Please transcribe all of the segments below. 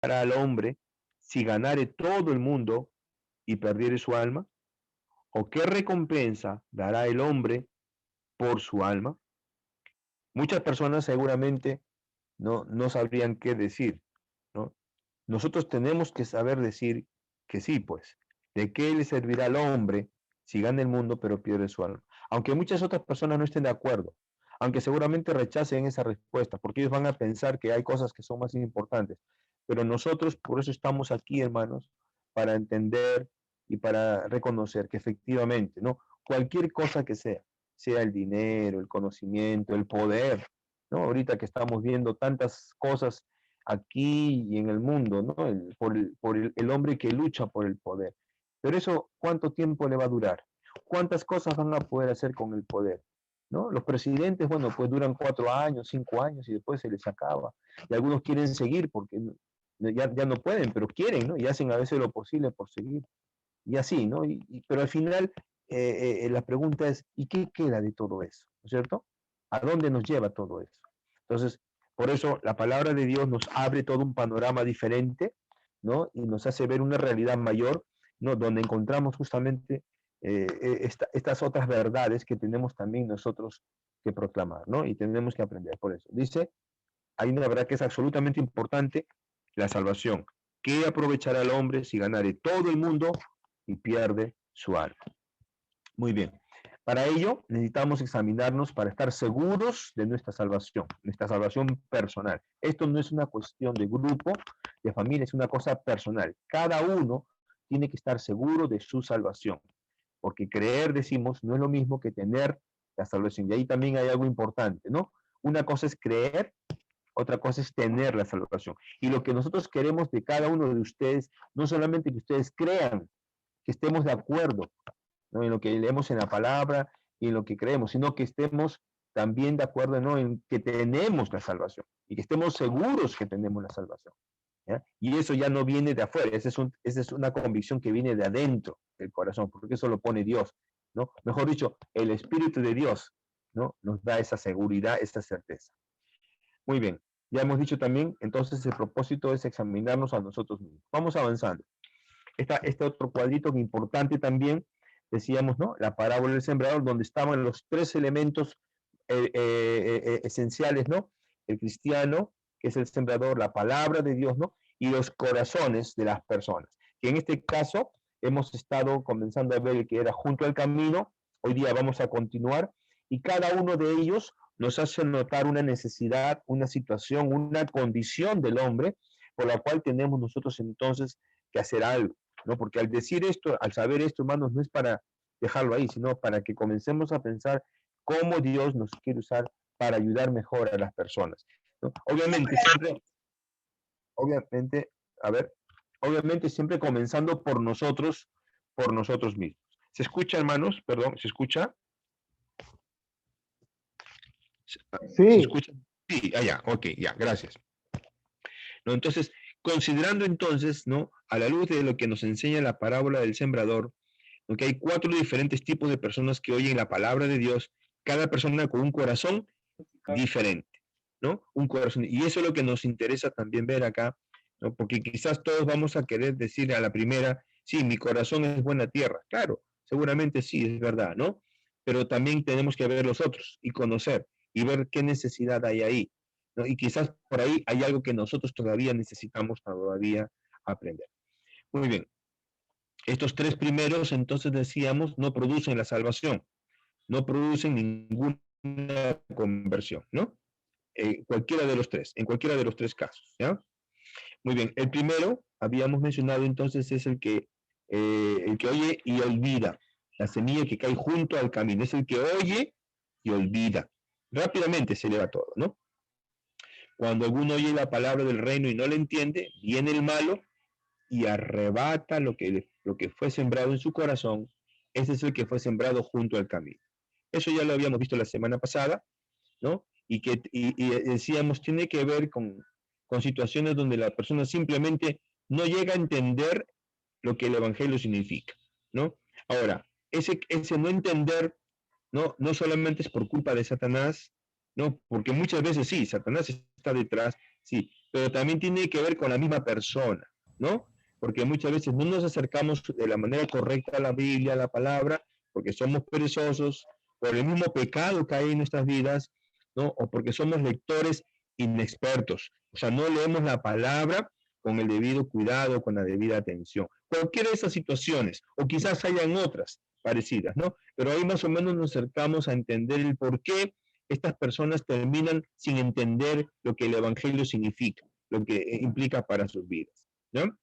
al hombre si ganare todo el mundo y perdiere su alma? ¿O qué recompensa dará el hombre por su alma? Muchas personas seguramente no sabrían qué decir, ¿no? Nosotros tenemos que saber decir que sí, pues. ¿De qué le servirá al hombre si gana el mundo pero pierde su alma? Aunque muchas otras personas no estén de acuerdo, aunque seguramente rechacen esa respuesta, porque ellos van a pensar que hay cosas que son más importantes. Pero nosotros por eso estamos aquí, hermanos, para entender y para reconocer que efectivamente, ¿no? Cualquier cosa que sea el dinero, el conocimiento, el poder, ¿no? Ahorita que estamos viendo tantas cosas aquí y en el mundo, ¿no? El hombre que lucha por el poder. Pero eso, ¿cuánto tiempo le va a durar? ¿Cuántas cosas van a poder hacer con el poder? ¿No? Los presidentes, bueno, pues duran 4 años, 5 años y después se les acaba. Y algunos quieren seguir porque ya no pueden, pero quieren, ¿no? Y hacen a veces lo posible por seguir. Y así, ¿no? Pero al final la pregunta es, ¿y qué queda de todo eso? ¿No es cierto? ¿A dónde nos lleva todo eso? Entonces, por eso la palabra de Dios nos abre todo un panorama diferente, ¿no? Y nos hace ver una realidad mayor, ¿no? Donde encontramos justamente estas otras verdades que tenemos también nosotros que proclamar, ¿no? Y tenemos que aprender. Por eso, dice, hay una verdad que es absolutamente importante, la salvación. ¿Qué aprovechará el hombre si ganare todo el mundo y pierde su alma? Muy bien. Para ello necesitamos examinarnos para estar seguros de nuestra salvación personal. Esto no es una cuestión de grupo, de familia, es una cosa personal. Cada uno tiene que estar seguro de su salvación, porque creer, decimos, no es lo mismo que tener la salvación. Y ahí también hay algo importante, ¿no? Una cosa es creer, otra cosa es tener la salvación. Y lo que nosotros queremos de cada uno de ustedes, no solamente que ustedes crean, que estemos de acuerdo, ¿no? En lo que leemos en la palabra y en lo que creemos, sino que estemos también de acuerdo, ¿no? En que tenemos la salvación y que estemos seguros que tenemos la salvación. ¿Ya? Y eso ya no viene de afuera, esa es una convicción que viene de adentro del corazón, porque eso lo pone Dios, ¿no? Mejor dicho, el Espíritu de Dios, ¿no? Nos da esa seguridad, esa certeza. Muy bien, ya hemos dicho también, entonces el propósito es examinarnos a nosotros mismos. Vamos avanzando. Este otro cuadrito que importante también, decíamos, ¿no? La parábola del sembrador, donde estaban los tres elementos esenciales, ¿no? El cristiano, que es el sembrador, la palabra de Dios, ¿no? Y los corazones de las personas. Que en este caso hemos estado comenzando a ver el que era junto al camino, hoy día vamos a continuar, y cada uno de ellos nos hace notar una necesidad, una situación, una condición del hombre, por la cual tenemos nosotros entonces que hacer algo, ¿no? Porque al decir esto, al saber esto, hermanos, no es para dejarlo ahí, sino para que comencemos a pensar cómo Dios nos quiere usar para ayudar mejor a las personas, ¿no? Obviamente, a ver, obviamente siempre comenzando por nosotros mismos. ¿Se escucha, hermanos? Perdón, ¿se escucha? ¿Se Sí, escucha? Sí, allá, ok, ya, gracias. ¿No? Entonces, considerando entonces, ¿no? A la luz de lo que nos enseña la parábola del sembrador, ¿no? Que hay 4 diferentes tipos de personas que oyen la palabra de Dios, cada persona con un corazón diferente, ¿no? Un corazón. Y eso es lo que nos interesa también ver acá, ¿no? Porque quizás todos vamos a querer decir a la primera, sí, mi corazón es buena tierra. Claro, seguramente sí, es verdad, ¿no? Pero también tenemos que ver los otros y conocer y ver qué necesidad hay ahí, ¿no? Y quizás por ahí hay algo que nosotros todavía necesitamos todavía aprender. Muy bien. Estos 3 primeros, entonces decíamos, no producen la salvación, no producen ninguna conversión, ¿no? Cualquiera de los tres, en cualquiera de los 3 casos, ¿ya? Muy bien, el primero, habíamos mencionado entonces, es el que oye y olvida, la semilla que cae junto al camino, es el que oye y olvida. Rápidamente se le va todo, ¿no? Cuando alguno oye la palabra del reino y no la entiende, viene el malo y arrebata lo que fue sembrado en su corazón. Ese es el que fue sembrado junto al camino. Eso ya lo habíamos visto la semana pasada, ¿no? Y decíamos, tiene que ver con situaciones donde la persona simplemente no llega a entender lo que el Evangelio significa, ¿no? Ahora, ese no entender, no solamente es por culpa de Satanás, ¿no? Porque muchas veces sí, Satanás está detrás, sí, pero también tiene que ver con la misma persona, ¿no? Porque muchas veces no nos acercamos de la manera correcta a la Biblia, a la palabra, porque somos perezosos, por el mismo pecado que hay en nuestras vidas, ¿no? O porque somos lectores inexpertos. O sea, no leemos la palabra con el debido cuidado, con la debida atención. Cualquiera de esas situaciones, o quizás hayan otras parecidas, ¿no? Pero ahí más o menos nos acercamos a entender el por qué estas personas terminan sin entender lo que el Evangelio significa, lo que implica para sus vidas, ¿no?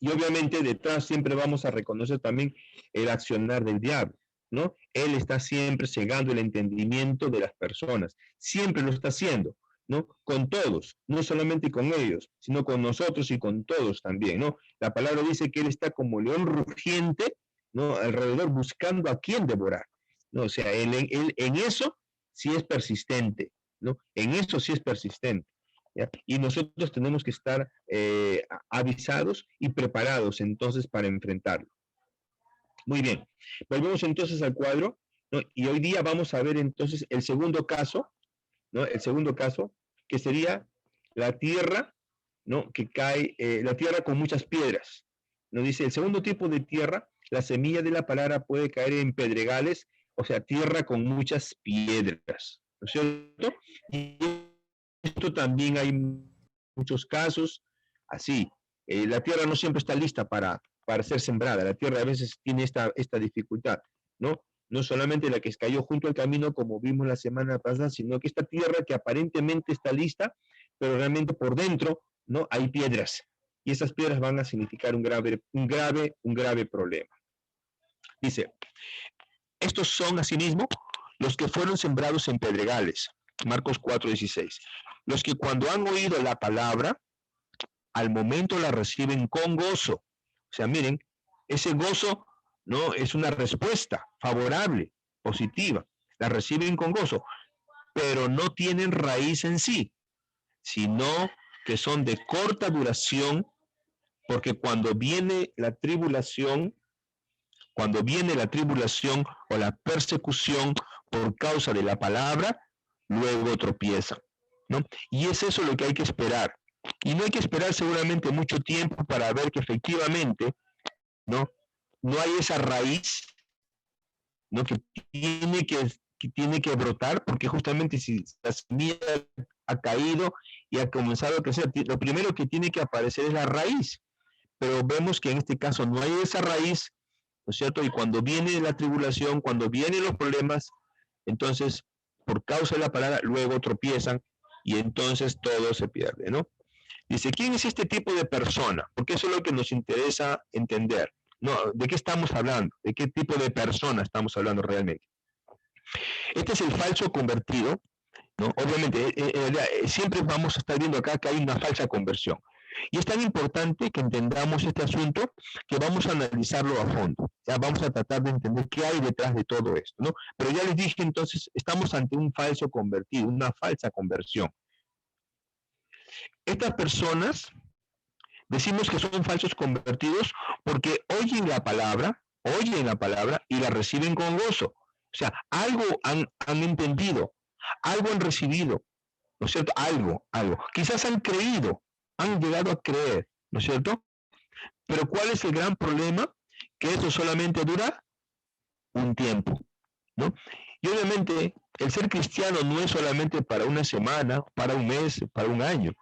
Y obviamente detrás siempre vamos a reconocer también el accionar del diablo, ¿no? Él está siempre cegando el entendimiento de las personas, siempre lo está haciendo, ¿no? Con todos, no solamente con ellos, sino con nosotros y con todos también, ¿no? La palabra dice que él está como león rugiente, ¿no? Alrededor buscando a quién devorar, ¿no? O sea, él en eso sí es persistente, ¿no? En eso sí es persistente. ¿Ya? Y nosotros tenemos que estar avisados y preparados entonces para enfrentarlo. Muy bien, volvemos entonces al cuadro, ¿no? Y hoy día vamos a ver entonces el segundo caso, ¿no? El segundo caso, que sería la tierra, ¿no? Que cae, la tierra con muchas piedras. Nos dice, el segundo tipo de tierra, la semilla de la palabra puede caer en pedregales, o sea, tierra con muchas piedras, ¿no es cierto? Y esto también hay muchos casos así. La tierra no siempre está lista para ser sembrada. La tierra a veces tiene esta dificultad, ¿no? No solamente la que cayó junto al camino, como vimos la semana pasada, sino que esta tierra que aparentemente está lista, pero realmente por dentro, ¿no? Hay piedras. Y esas piedras van a significar un grave problema. Dice, estos son asimismo los que fueron sembrados en pedregales. Marcos 4:16. Los que cuando han oído la palabra, al momento la reciben con gozo. O sea, miren, ese gozo no es una respuesta favorable, positiva. La reciben con gozo, pero no tienen raíz en sí, sino que son de corta duración, porque cuando viene la tribulación o la persecución por causa de la palabra, luego tropieza, ¿no? Y es eso lo que hay que esperar. Y no hay que esperar seguramente mucho tiempo para ver que efectivamente, ¿no? No hay esa raíz, ¿no? Que tiene que brotar, porque justamente si la semilla ha caído y ha comenzado a crecer, lo primero que tiene que aparecer es la raíz. Pero vemos que en este caso no hay esa raíz, ¿no es cierto? Y cuando viene la tribulación, cuando vienen los problemas, entonces, por causa de la palabra, luego tropiezan y entonces todo se pierde, ¿no? Dice, ¿quién es este tipo de persona? Porque eso es lo que nos interesa entender. No, ¿de qué estamos hablando? ¿De qué tipo de persona estamos hablando realmente? Este es el falso convertido, ¿no? Obviamente, siempre vamos a estar viendo acá que hay una falsa conversión. Y es tan importante que entendamos este asunto que vamos a analizarlo a fondo. Ya vamos a tratar de entender qué hay detrás de todo esto, ¿no? Pero ya les dije entonces, estamos ante un falso convertido, una falsa conversión. Estas personas decimos que son falsos convertidos porque oyen la palabra y la reciben con gozo. O sea, algo han entendido, algo han recibido, ¿no es cierto? Algo. Quizás han creído, han llegado a creer, ¿no es cierto? Pero ¿cuál es el gran problema? Que eso solamente dura un tiempo, ¿no? Y obviamente el ser cristiano no es solamente para una semana, para un mes, para un año.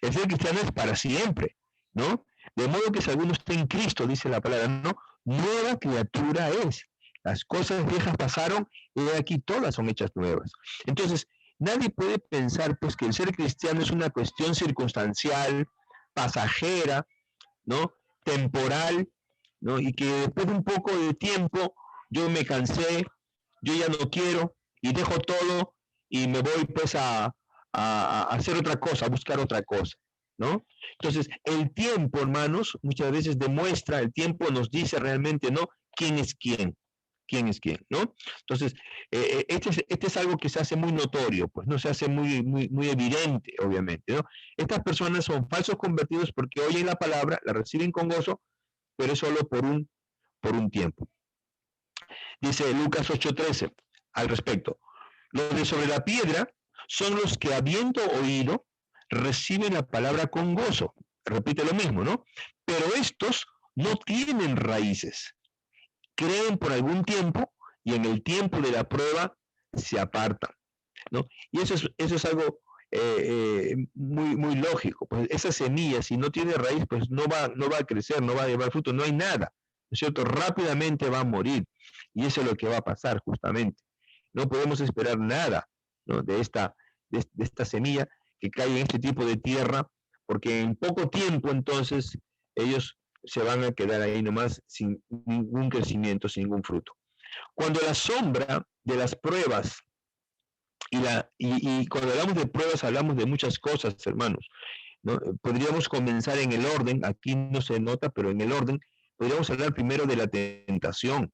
El ser cristiano es para siempre, ¿no? De modo que si alguno está en Cristo, dice la palabra, ¿no? Nueva criatura es. Las cosas viejas pasaron y aquí todas son hechas nuevas. Entonces, nadie puede pensar pues que el ser cristiano es una cuestión circunstancial, pasajera, ¿no? Temporal, ¿no? Y que después de un poco de tiempo yo me cansé, yo ya no quiero y dejo todo y me voy pues a hacer otra cosa, a buscar otra cosa, ¿no? Entonces, el tiempo, hermanos, muchas veces demuestra, el tiempo nos dice realmente, ¿no? ¿Quién es quién? ¿Quién es quién? ¿No? Entonces, este es algo que se hace muy notorio, pues no se hace muy evidente, obviamente, ¿no? Estas personas son falsos convertidos porque oyen la palabra, la reciben con gozo, pero es solo por un tiempo. Dice Lucas 8:13 al respecto. Los de sobre la piedra son los que habiendo oído, reciben la palabra con gozo. Repite lo mismo, ¿no? Pero estos no tienen raíces. Creen por algún tiempo y en el tiempo de la prueba se apartan, ¿no? Y eso es algo muy, muy lógico. Pues esa semilla, si no tiene raíz, pues no va a crecer, no va a llevar fruto, no hay nada, ¿no es cierto? Rápidamente va a morir. Y eso es lo que va a pasar justamente. No podemos esperar nada, ¿no? De esta semilla que cae en este tipo de tierra, porque en poco tiempo entonces ellos se van a quedar ahí nomás sin ningún crecimiento, sin ningún fruto. Cuando la sombra de las pruebas y cuando hablamos de pruebas hablamos de muchas cosas, hermanos, ¿no? Podríamos comenzar en el orden, aquí no se nota, pero en el orden, podríamos hablar primero de la tentación,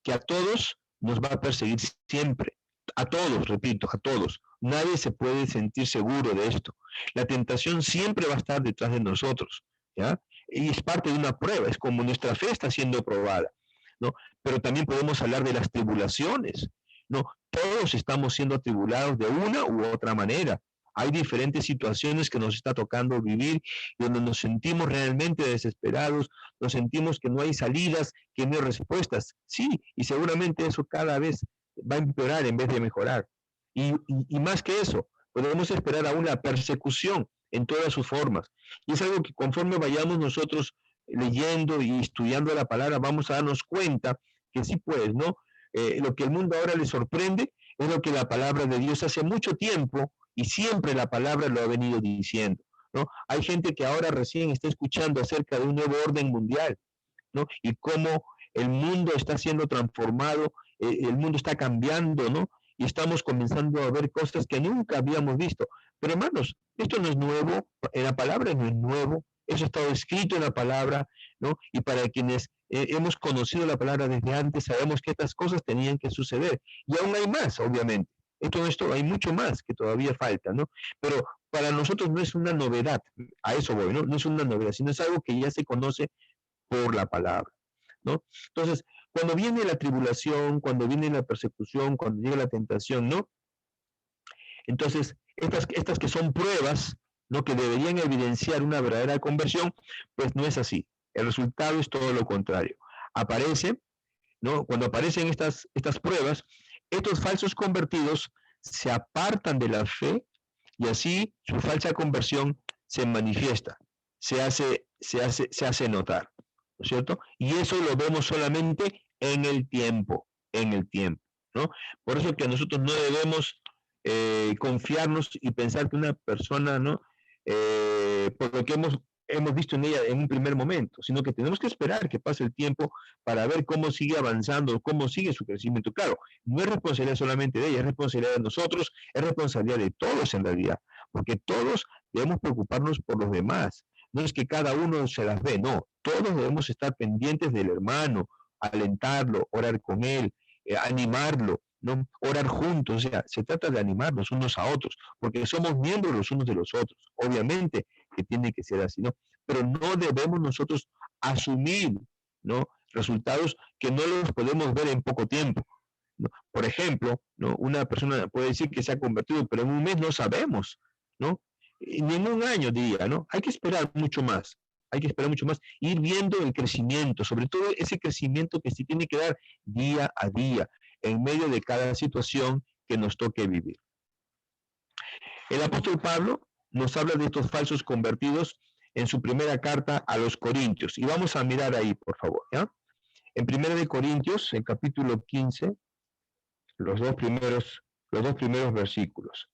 que a todos nos va a perseguir siempre, a todos, repito, a todos. Nadie se puede sentir seguro de esto. La tentación siempre va a estar detrás de nosotros, ¿ya? Y es parte de una prueba, es como nuestra fe está siendo probada, ¿no? Pero también podemos hablar de las tribulaciones, ¿no? Todos estamos siendo atribulados de una u otra manera. Hay diferentes situaciones que nos está tocando vivir, donde nos sentimos realmente desesperados, nos sentimos que no hay salidas, que no hay respuestas. Sí, y seguramente eso cada vez va a empeorar en vez de mejorar. Y más que eso, podemos esperar aún la persecución en todas sus formas. Y es algo que conforme vayamos nosotros leyendo y estudiando la palabra, vamos a darnos cuenta que sí, pues, ¿no? Lo que el mundo ahora le sorprende es lo que la palabra de Dios hace mucho tiempo y siempre la palabra lo ha venido diciendo, ¿no? Hay gente que ahora recién está escuchando acerca de un nuevo orden mundial, ¿no? Y cómo el mundo está siendo transformado, el mundo está cambiando, ¿no? Y estamos comenzando a ver cosas que nunca habíamos visto. Pero hermanos, esto no es nuevo, en la palabra no es nuevo, eso ha estado escrito en la palabra, ¿no? Y para quienes hemos conocido la palabra desde antes, sabemos que estas cosas tenían que suceder. Y aún hay más, obviamente. Esto hay mucho más que todavía falta, ¿no? Pero para nosotros no es una novedad, a eso voy, ¿no? No es una novedad, sino es algo que ya se conoce por la palabra, ¿no? Entonces, cuando viene la tribulación, cuando viene la persecución, cuando llega la tentación, ¿no? Entonces, estas que son pruebas, ¿no? Que deberían evidenciar una verdadera conversión, pues no es así. El resultado es todo lo contrario. Aparece, ¿no? Cuando aparecen estas pruebas, estos falsos convertidos se apartan de la fe y así su falsa conversión se manifiesta, se hace notar, ¿no es cierto? Y eso lo vemos solamente en el tiempo, ¿no? Por eso que nosotros no debemos confiarnos y pensar que una persona, ¿no? Por lo que hemos visto en ella en un primer momento, sino que tenemos que esperar que pase el tiempo para ver cómo sigue avanzando, cómo sigue su crecimiento. Claro, no es responsabilidad solamente de ella, es responsabilidad de nosotros, es responsabilidad de todos en realidad, porque todos debemos preocuparnos por los demás. No es que cada uno se las ve, no, todos debemos estar pendientes del hermano, alentarlo, orar con él, animarlo, ¿no? Orar juntos, o sea, se trata de animarnos unos a otros, porque somos miembros los unos de los otros. Obviamente que tiene que ser así, ¿no? Pero no debemos nosotros asumir, ¿no? Resultados que no los podemos ver en poco tiempo, ¿no? Por ejemplo, ¿no? Una persona puede decir que se ha convertido, pero en un mes no sabemos, ¿no? Ni en un año diría, ¿no? Hay que esperar mucho más, hay que esperar mucho más, ir viendo el crecimiento, sobre todo ese crecimiento que se tiene que dar día a día, en medio de cada situación que nos toque vivir. El apóstol Pablo nos habla de estos falsos convertidos en su primera carta a los Corintios. Y vamos a mirar ahí, por favor, ¿ya? En Primera de Corintios, en capítulo 15, los dos primeros versículos.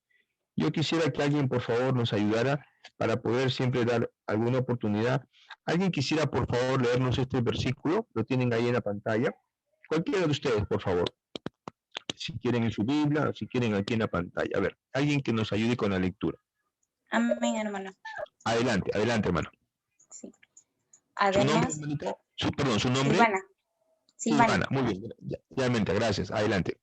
Yo quisiera que alguien, por favor, nos ayudara para poder siempre dar alguna oportunidad. ¿Alguien quisiera, por favor, leernos este versículo? Lo tienen ahí en la pantalla. Cualquiera de ustedes, por favor. Si quieren en su Biblia, o si quieren aquí en la pantalla. A ver, alguien que nos ayude con la lectura. Amén, hermano. Adelante, adelante, hermano. Sí. ¿Su nombre, Además, hermanita? Perdón, ¿su nombre? Silvana, Silvana, Silvana. muy bien. Realmente, gracias. Adelante.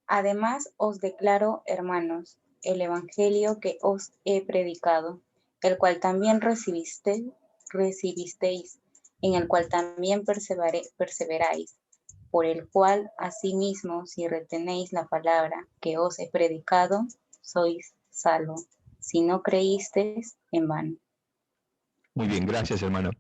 Además os declaro, hermanos, el evangelio que os he predicado, el cual también recibisteis, en el cual también perseveráis, por el cual asimismo, si retenéis la palabra que os he predicado, sois salvos. Si no creísteis, en vano. Muy bien, gracias, hermana.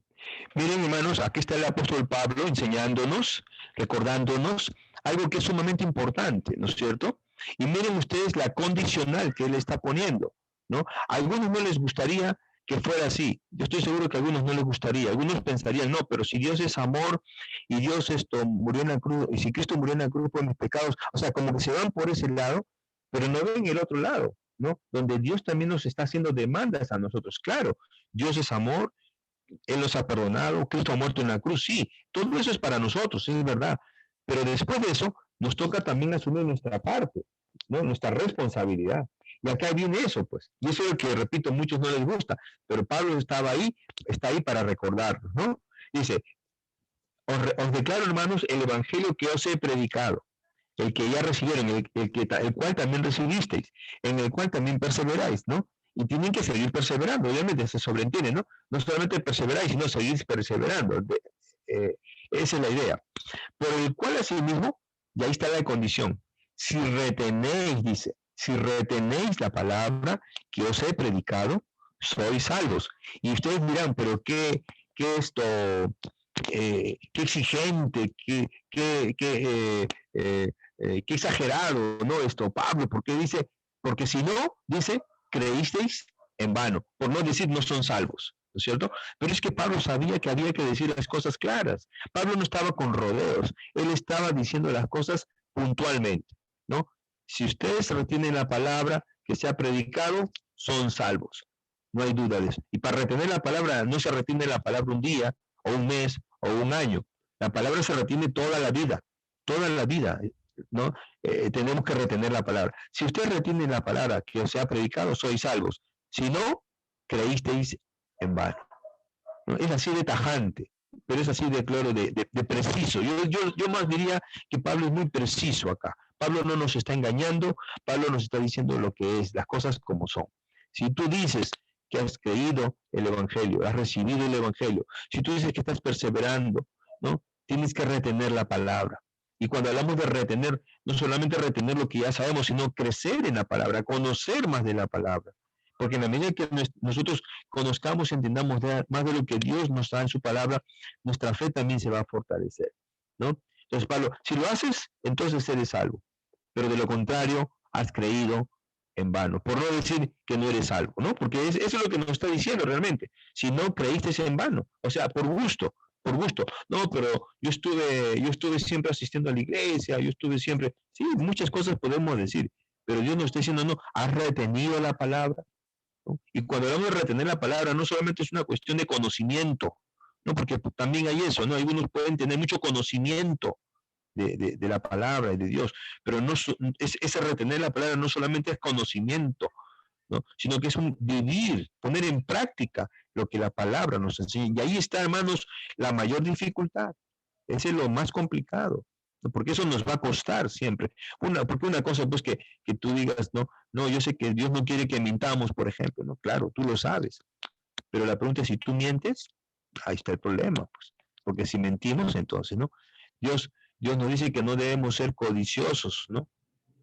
Miren, hermanos, aquí está el apóstol Pablo enseñándonos, recordándonos algo que es sumamente importante, ¿no es cierto? Y miren ustedes la condicional que él está poniendo, ¿no? A algunos no les gustaría que fuera así. Yo estoy seguro que a algunos no les gustaría. Algunos pensarían, no, pero si Dios es amor y Dios murió en la cruz, y si Cristo murió en la cruz por mis pecados, o sea, como que se van por ese lado, pero no ven el otro lado, ¿no? Donde Dios también nos está haciendo demandas a nosotros. Claro, Dios es amor, Él nos ha perdonado, Cristo ha muerto en la cruz, sí, todo eso es para nosotros, es verdad, pero después de eso nos toca también asumir nuestra parte, ¿no? Nuestra responsabilidad. Y acá viene eso, pues, y eso es lo que, repito, a muchos no les gusta, pero Pablo está ahí para recordarnos, ¿no? Dice, os declaro, hermanos, el evangelio que os he predicado, el que ya recibieron, el cual también recibisteis, en el cual también perseveráis, ¿no? Y tienen que seguir perseverando, obviamente se sobreentiende, ¿no? No solamente perseveráis, sino seguir perseverando. Esa es la idea. Por el cual asimismo, y ahí está la condición, si retenéis, dice, si retenéis la palabra que os he predicado, sois salvos. Y ustedes dirán, pero qué esto, qué exigente, qué exagerado, ¿no? Esto, Pablo, porque dice, porque si no, dice, creísteis en vano, por no decir no son salvos, ¿no es cierto? Pero es que Pablo sabía que había que decir las cosas claras. Pablo no estaba con rodeos, él estaba diciendo las cosas puntualmente, ¿no? Si ustedes retienen la palabra que se ha predicado, son salvos. No hay duda de eso. Y para retener la palabra, no se retiene la palabra un día, o un mes, o un año. La palabra se retiene toda la vida, ¿no? Tenemos que retener la palabra. Si ustedes retienen la palabra que os ha predicado, sois salvos. Si no, creísteis en vano, ¿no? Es así de tajante, pero es así de claro, de preciso. Yo más diría que Pablo es muy preciso acá. Pablo no nos está engañando, Pablo nos está diciendo lo que es, las cosas como son. Si tú dices que has creído el Evangelio, has recibido el Evangelio, si tú dices que estás perseverando, ¿no? Tienes que retener la palabra. Y cuando hablamos de retener, no solamente retener lo que ya sabemos, sino crecer en la palabra, conocer más de la palabra. Porque en la medida que nosotros conozcamos y entendamos más de lo que Dios nos da en su palabra, nuestra fe también se va a fortalecer, ¿no? Entonces, Pablo, si lo haces, entonces eres salvo. Pero de lo contrario, has creído en vano. Por no decir que no eres salvo, ¿no? Porque eso es lo que nos está diciendo realmente. Si no creíste en vano, o sea, por gusto, por gusto. No, pero yo estuve siempre asistiendo a la iglesia, yo estuve siempre, sí, muchas cosas podemos decir, pero Dios nos está diciendo, no, has retenido la palabra, ¿no? Y cuando hablamos de retener la palabra, no solamente es una cuestión de conocimiento, ¿no? Porque también hay eso, ¿no? Algunos pueden tener mucho conocimiento de la palabra y de Dios, pero no ese retener la palabra no solamente es conocimiento, ¿no? Sino que es un vivir, poner en práctica lo que la palabra nos enseña. Y ahí está, hermanos, la mayor dificultad. Ese es lo más complicado, ¿no? Porque eso nos va a costar siempre. Porque una cosa, pues, que tú digas, no, yo sé que Dios no quiere que mintamos, por ejemplo, ¿no? Claro, tú lo sabes. Pero la pregunta es, si tú mientes, ahí está el problema, pues. Porque si mentimos, entonces, ¿no? Dios, Dios nos dice que no debemos ser codiciosos, ¿no?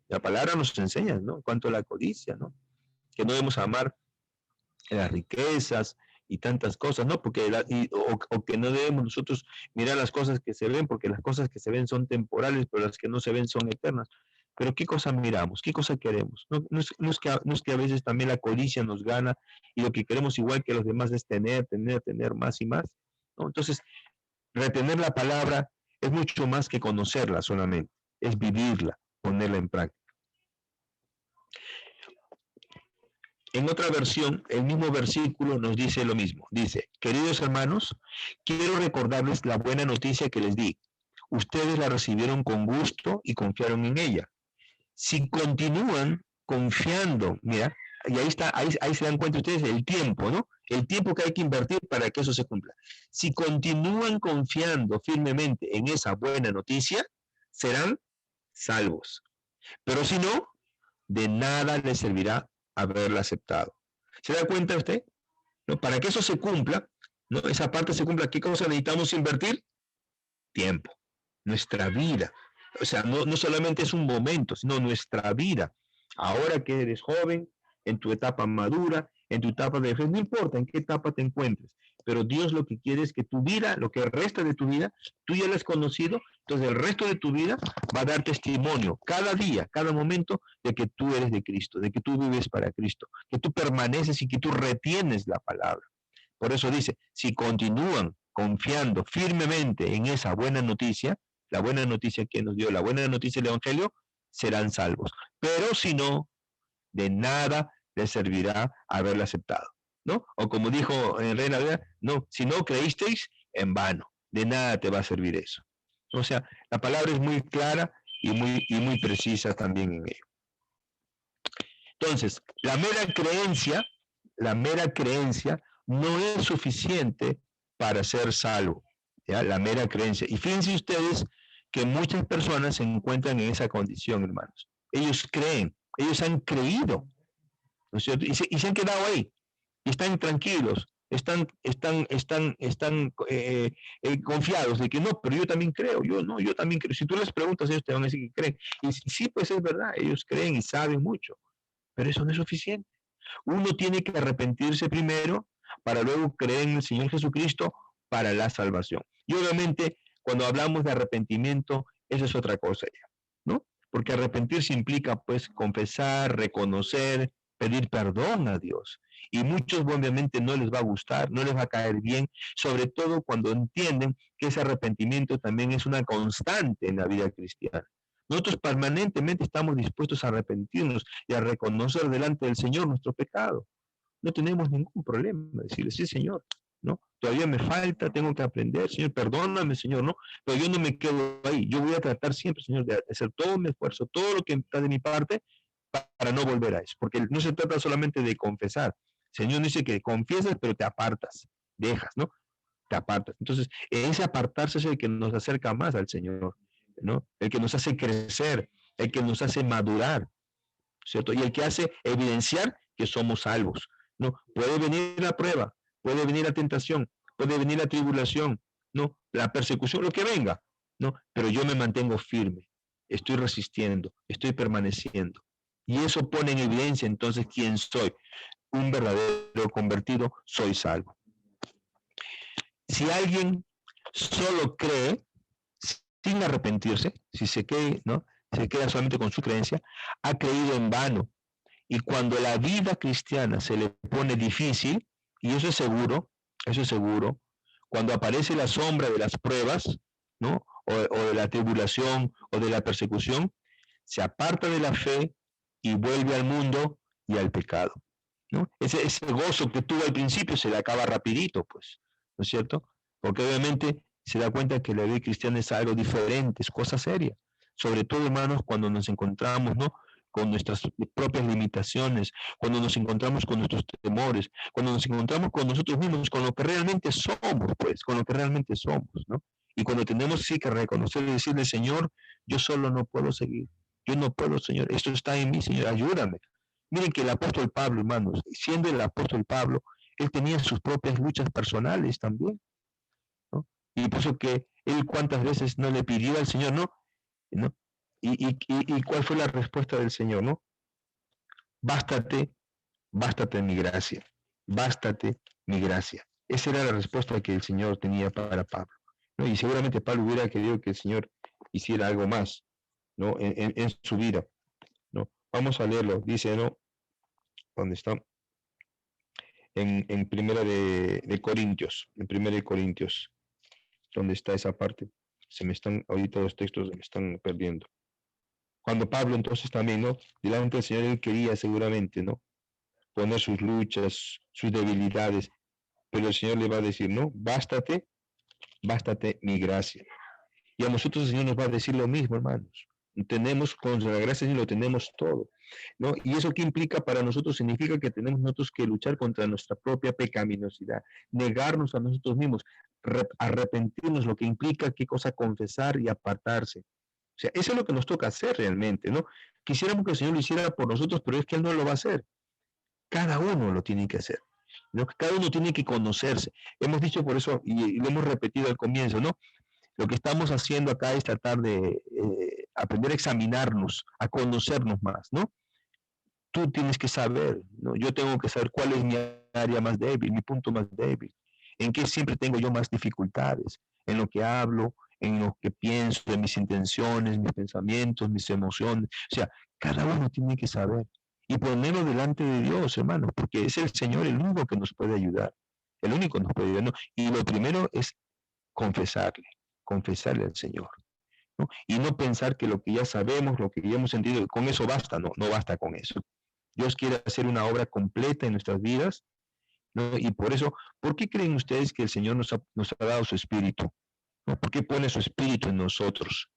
La palabra nos enseña, ¿no? En cuanto a la codicia, ¿no? Que no debemos amar las riquezas y tantas cosas, ¿no? Porque o que no debemos nosotros mirar las cosas que se ven, porque las cosas que se ven son temporales, pero las que no se ven son eternas. Pero ¿qué cosa miramos? ¿Qué cosa queremos? No es que a veces también la codicia nos gana y lo que queremos igual que los demás es tener más y más, ¿no? Entonces, retener la palabra es mucho más que conocerla solamente, es vivirla, ponerla en práctica. En otra versión, el mismo versículo nos dice lo mismo. Dice, queridos hermanos, quiero recordarles la buena noticia que les di. Ustedes la recibieron con gusto y confiaron en ella. Si continúan confiando, mira, y ahí está, ahí se dan cuenta ustedes el tiempo, ¿no? El tiempo que hay que invertir para que eso se cumpla. Si continúan confiando firmemente en esa buena noticia, serán salvos. Pero si no, de nada les servirá haberla aceptado. ¿Se da cuenta usted? ¿No? Para que eso se cumpla, ¿no? Esa parte se cumpla, ¿qué cosa necesitamos invertir? Tiempo, nuestra vida. O sea, no solamente es un momento, sino nuestra vida. Ahora que eres joven, en tu etapa madura, en tu etapa de vejez, no importa en qué etapa te encuentres, pero Dios lo que quiere es que tu vida, lo que resta de tu vida, tú ya lo has conocido, entonces el resto de tu vida va a dar testimonio cada día, cada momento de que tú eres de Cristo, de que tú vives para Cristo, que tú permaneces y que tú retienes la palabra. Por eso dice, si continúan confiando firmemente en esa buena noticia, la buena noticia que nos dio, la buena noticia del Evangelio, serán salvos. Pero si no, de nada les servirá haberla aceptado, ¿no? O como dijo en Reina Valera, no, si no creísteis, en vano, de nada te va a servir eso. O sea, la palabra es muy clara y muy precisa también en ello. Entonces, la mera creencia no es suficiente para ser salvo, ¿ya? La mera creencia. Y fíjense ustedes que muchas personas se encuentran en esa condición, hermanos. Ellos creen, ellos han creído, ¿no es cierto? Y se han quedado ahí, y están tranquilos, están confiados de que no, pero yo también creo, yo también creo. Si tú les preguntas, ellos te van a decir que creen. Y sí, pues es verdad, ellos creen y saben mucho, pero eso no es suficiente. Uno tiene que arrepentirse primero para luego creer en el Señor Jesucristo para la salvación. Y obviamente, cuando hablamos de arrepentimiento, eso es otra cosa ya, ¿no? Porque arrepentirse implica, pues, confesar, reconocer, pedir perdón a Dios. Y muchos obviamente no les va a gustar, no les va a caer bien, sobre todo cuando entienden que ese arrepentimiento también es una constante en la vida cristiana. Nosotros permanentemente estamos dispuestos a arrepentirnos y a reconocer delante del Señor nuestro pecado. No tenemos ningún problema decirle, sí, Señor, ¿no? Todavía me falta, tengo que aprender, Señor, perdóname, Señor, ¿no? Pero yo no me quedo ahí. Yo voy a tratar siempre, Señor, de hacer todo mi esfuerzo, todo lo que está de mi parte para no volver a eso. Porque no se trata solamente de confesar. El Señor dice que confiesas, pero te apartas, dejas, ¿no? Te apartas. Entonces, ese apartarse es el que nos acerca más al Señor, ¿no? El que nos hace crecer, el que nos hace madurar, ¿cierto? Y el que hace evidenciar que somos salvos, ¿no? Puede venir la prueba, puede venir la tentación, puede venir la tribulación, ¿no? La persecución, lo que venga, ¿no? Pero yo me mantengo firme, estoy resistiendo, estoy permaneciendo. Y eso pone en evidencia entonces quién soy. Un verdadero convertido, soy salvo. Si alguien solo cree sin arrepentirse, si se queda, ¿no? Se queda solamente con su creencia, ha creído en vano. Y cuando la vida cristiana se le pone difícil, y eso es seguro, cuando aparece la sombra de las pruebas, ¿no? O de la tribulación o de la persecución, se aparta de la fe y vuelve al mundo y al pecado, ¿no? Ese gozo que tuvo al principio se le acaba rapidito, pues, ¿no es cierto? Porque obviamente se da cuenta que la vida cristiana es algo diferente, es cosa seria. Sobre todo, hermanos, cuando nos encontramos, ¿no? Con nuestras propias limitaciones, cuando nos encontramos con nuestros temores, cuando nos encontramos con nosotros mismos, con lo que realmente somos, pues, con lo que realmente somos, ¿no? Y cuando tenemos sí que reconocer y decirle, Señor, yo solo no puedo seguir, yo no puedo, Señor, esto está en mí, Señor, ayúdame. Miren que el apóstol Pablo, hermanos, siendo el apóstol Pablo, él tenía sus propias luchas personales también, ¿no? Y por eso que él cuántas veces no le pidió al Señor, ¿no? ¿No? ¿Y cuál fue la respuesta del Señor, no? Bástate, bástate mi gracia, bástate mi gracia. Esa era la respuesta que el Señor tenía para Pablo, ¿no? Y seguramente Pablo hubiera querido que el Señor hiciera algo más, ¿no? En su vida, ¿no? Vamos a leerlo, dice, ¿no? ¿Dónde está? En primera de Corintios, en primera de Corintios, ¿dónde está esa parte? Se me están, ahorita los textos se me están perdiendo. Cuando Pablo entonces también, ¿no? Delante del Señor él quería seguramente, ¿no? Poner sus luchas, sus debilidades, pero el Señor le va a decir, no, bástate, bástate mi gracia. Y a nosotros el Señor nos va a decir lo mismo, hermanos. Tenemos, con la gracia y lo tenemos todo, ¿no? Y eso que implica para nosotros significa que tenemos nosotros que luchar contra nuestra propia pecaminosidad, negarnos a nosotros mismos, arrepentirnos, lo que implica qué cosa confesar y apartarse. O sea, eso es lo que nos toca hacer realmente, ¿no? Quisiéramos que el Señor lo hiciera por nosotros, pero es que Él no lo va a hacer. Cada uno lo tiene que hacer, ¿no? Cada uno tiene que conocerse. Hemos dicho por eso, y lo hemos repetido al comienzo, ¿no? Lo que estamos haciendo acá es tratar de aprender a examinarnos, a conocernos más, ¿no? tú tienes que saber, ¿no? Yo tengo que saber cuál es mi área más débil, mi punto más débil, en qué siempre tengo yo más dificultades, en lo que hablo, en lo que pienso, en mis intenciones, mis pensamientos, mis emociones. O sea, cada uno tiene que saber y ponerlo delante de Dios, hermanos, porque es el Señor el único que nos puede ayudar, el único que nos puede ayudar, ¿no? Y lo primero es confesarle, confesarle al Señor, ¿no? Y no pensar que lo que ya sabemos, lo que ya hemos sentido, con eso basta, no, no basta con eso. Dios quiere hacer una obra completa en nuestras vidas, ¿no? Y por eso, ¿por qué creen ustedes que el Señor nos ha dado su espíritu? ¿No? ¿Por qué pone su espíritu en nosotros?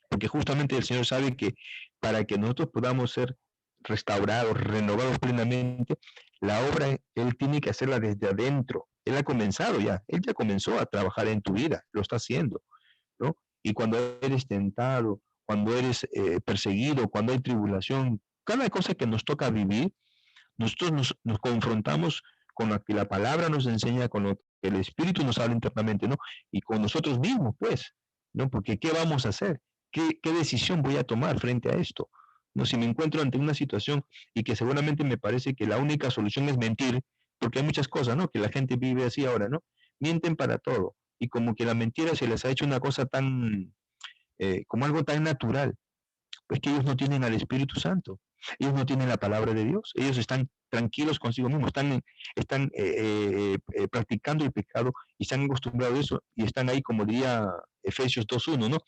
Porque justamente el Señor sabe que para que nosotros podamos ser restaurados, renovados plenamente, la obra Él tiene que hacerla desde adentro. Él ha comenzado ya, Él ya comenzó a trabajar en tu vida, lo está haciendo, ¿no? Y cuando eres tentado, cuando eres perseguido, cuando hay tribulación, cada cosa que nos toca vivir, nosotros nos confrontamos con lo que la palabra nos enseña, con lo que el Espíritu nos habla internamente, ¿no? Y con nosotros mismos, pues, ¿no? Porque ¿qué vamos a hacer? ¿Qué decisión voy a tomar frente a esto? ¿No? Si me encuentro ante una situación y que seguramente me parece que la única solución es mentir, porque hay muchas cosas, ¿no? Que la gente vive así ahora, ¿no? Mienten para todo. Y como que la mentira se les ha hecho una cosa tan, como algo tan natural. Es que ellos no tienen al Espíritu Santo, ellos no tienen la palabra de Dios, ellos están tranquilos consigo mismos, están practicando el pecado y están acostumbrados a eso y están ahí, como diría Efesios 2:1, ¿no?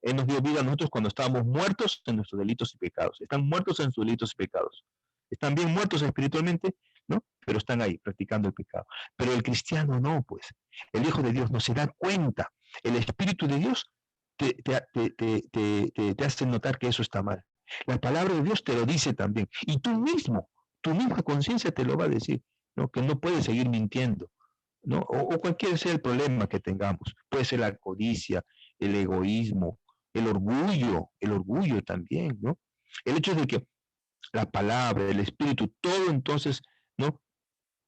Él nos dio vida a nosotros cuando estábamos muertos en nuestros delitos y pecados, están muertos en sus delitos y pecados, están bien muertos espiritualmente, ¿no? Pero están ahí practicando el pecado. Pero el cristiano no, pues, el Hijo de Dios no se da cuenta, el Espíritu de Dios te hace notar que eso está mal. La palabra de Dios te lo dice también. Y tú mismo, tu misma conciencia te lo va a decir, ¿no? Que no puedes seguir mintiendo, ¿no? O cualquier sea el problema que tengamos. Puede ser la codicia, el egoísmo, el orgullo también, ¿no? El hecho de que la palabra, el espíritu, todo entonces, ¿no?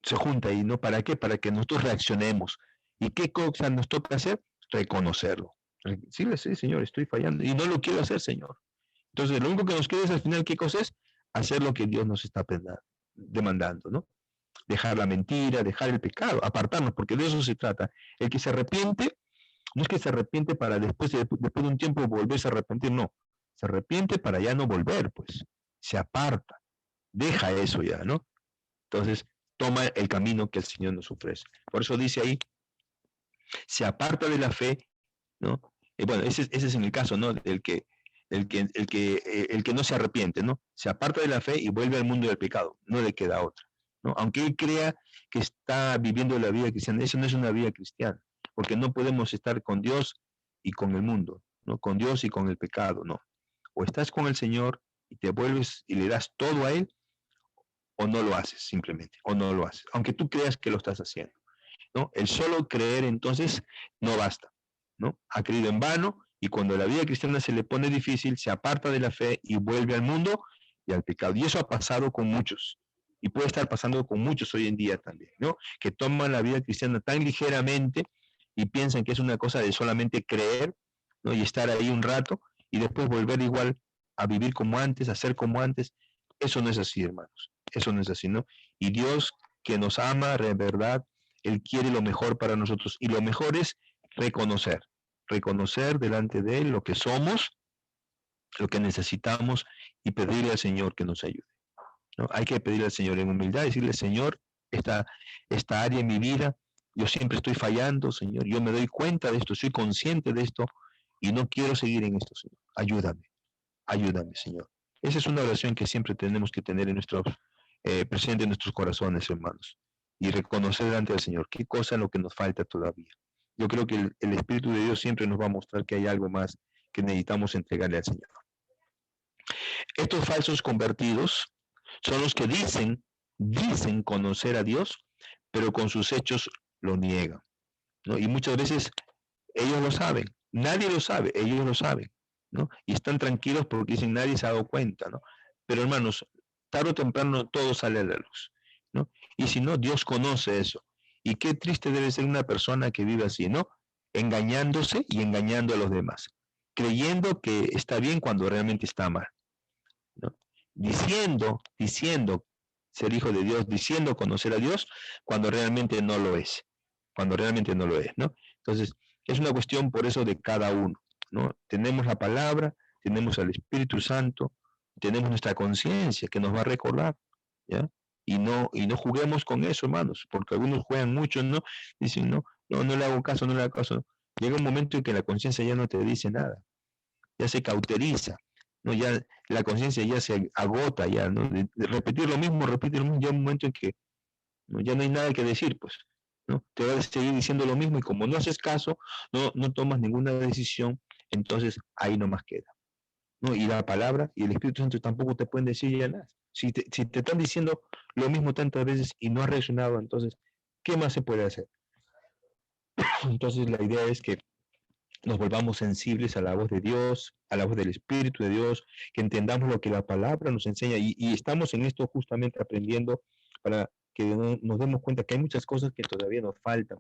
Se junta ahí, ¿no? ¿Para qué? Para que nosotros reaccionemos. ¿Y qué cosa nos toca hacer? Reconocerlo. Decirle, sí, Señor, estoy fallando y no lo quiero hacer, Señor. Entonces, lo único que nos queda es al final, ¿qué cosa es? Hacer lo que Dios nos está demandando, ¿no? Dejar la mentira, dejar el pecado, apartarnos, porque de eso se trata. El que se arrepiente, no es que se arrepiente para después de un tiempo volverse a arrepentir, no. Se arrepiente para ya no volver, pues. Se aparta, deja eso ya, ¿no? Entonces, toma el camino que el Señor nos ofrece. Por eso dice ahí, se aparta de la fe, ¿no? Bueno, ese es en el caso, ¿no? El que no se arrepiente, ¿no? Se aparta de la fe y vuelve al mundo del pecado, no le queda otra, ¿no? Aunque él crea que está viviendo la vida cristiana, eso no es una vida cristiana, porque no podemos estar con Dios y con el mundo, ¿no? Con Dios y con el pecado, ¿no? O estás con el Señor y te vuelves y le das todo a Él, o no lo haces simplemente, o no lo haces, aunque tú creas que lo estás haciendo, ¿no? El solo creer entonces no basta, ¿no? Ha creído en vano y cuando la vida cristiana se le pone difícil, se aparta de la fe y vuelve al mundo y al pecado. Y eso ha pasado con muchos y puede estar pasando con muchos hoy en día también, ¿no? Que toman la vida cristiana tan ligeramente y piensan que es una cosa de solamente creer, ¿no? Y estar ahí un rato y después volver igual a vivir como antes, a ser como antes. Eso no es así, hermanos. Eso no es así, ¿no? Y Dios que nos ama, de verdad, Él quiere lo mejor para nosotros. Y lo mejor es reconocer delante de Él lo que somos, lo que necesitamos y pedirle al Señor que nos ayude, ¿no? Hay que pedirle al Señor en humildad, decirle, Señor, esta área en mi vida, yo siempre estoy fallando, Señor, yo me doy cuenta de esto, soy consciente de esto y no quiero seguir en esto, Señor. Ayúdame, Señor. Esa es una oración que siempre tenemos que tener en presente en nuestros corazones, hermanos, y reconocer delante del Señor qué cosa es lo que nos falta todavía. Yo creo que el Espíritu de Dios siempre nos va a mostrar que hay algo más que necesitamos entregarle al Señor. Estos falsos convertidos son los que dicen conocer a Dios, pero con sus hechos lo niegan, ¿no? Y muchas veces ellos lo saben, nadie lo sabe, ellos lo saben, ¿no? Y están tranquilos porque dicen nadie se ha dado cuenta, ¿no? Pero hermanos, tarde o temprano todo sale a la luz, ¿no? Y si no, Dios conoce eso. Y qué triste debe ser una persona que vive así, ¿no? Engañándose y engañando a los demás, creyendo que está bien cuando realmente está mal, ¿no? diciendo ser hijo de Dios, diciendo conocer a Dios, cuando realmente no lo es, ¿no? Entonces, es una cuestión por eso de cada uno, ¿no? Tenemos la palabra, tenemos al Espíritu Santo, tenemos nuestra conciencia que nos va a recordar, ¿ya? Y no juguemos con eso, hermanos, porque algunos juegan mucho, ¿no? Dicen, no le hago caso, no le hago caso. Llega un momento en que la conciencia ya no te dice nada, ya se cauteriza, ¿no? Ya la conciencia ya se agota, ya, ¿no? De repetir lo mismo, ya un momento en que, ¿no? Ya no hay nada que decir, pues, ¿no? Te va a seguir diciendo lo mismo y como no haces caso, no tomas ninguna decisión, entonces ahí nomás queda, ¿no? Y la palabra y el Espíritu Santo tampoco te pueden decir ya nada. Si te están diciendo lo mismo tantas veces y no has reaccionado, entonces, ¿qué más se puede hacer? Entonces la idea es que nos volvamos sensibles a la voz de Dios, a la voz del Espíritu de Dios, que entendamos lo que la palabra nos enseña y estamos en esto justamente aprendiendo para que nos demos cuenta que hay muchas cosas que todavía nos faltan,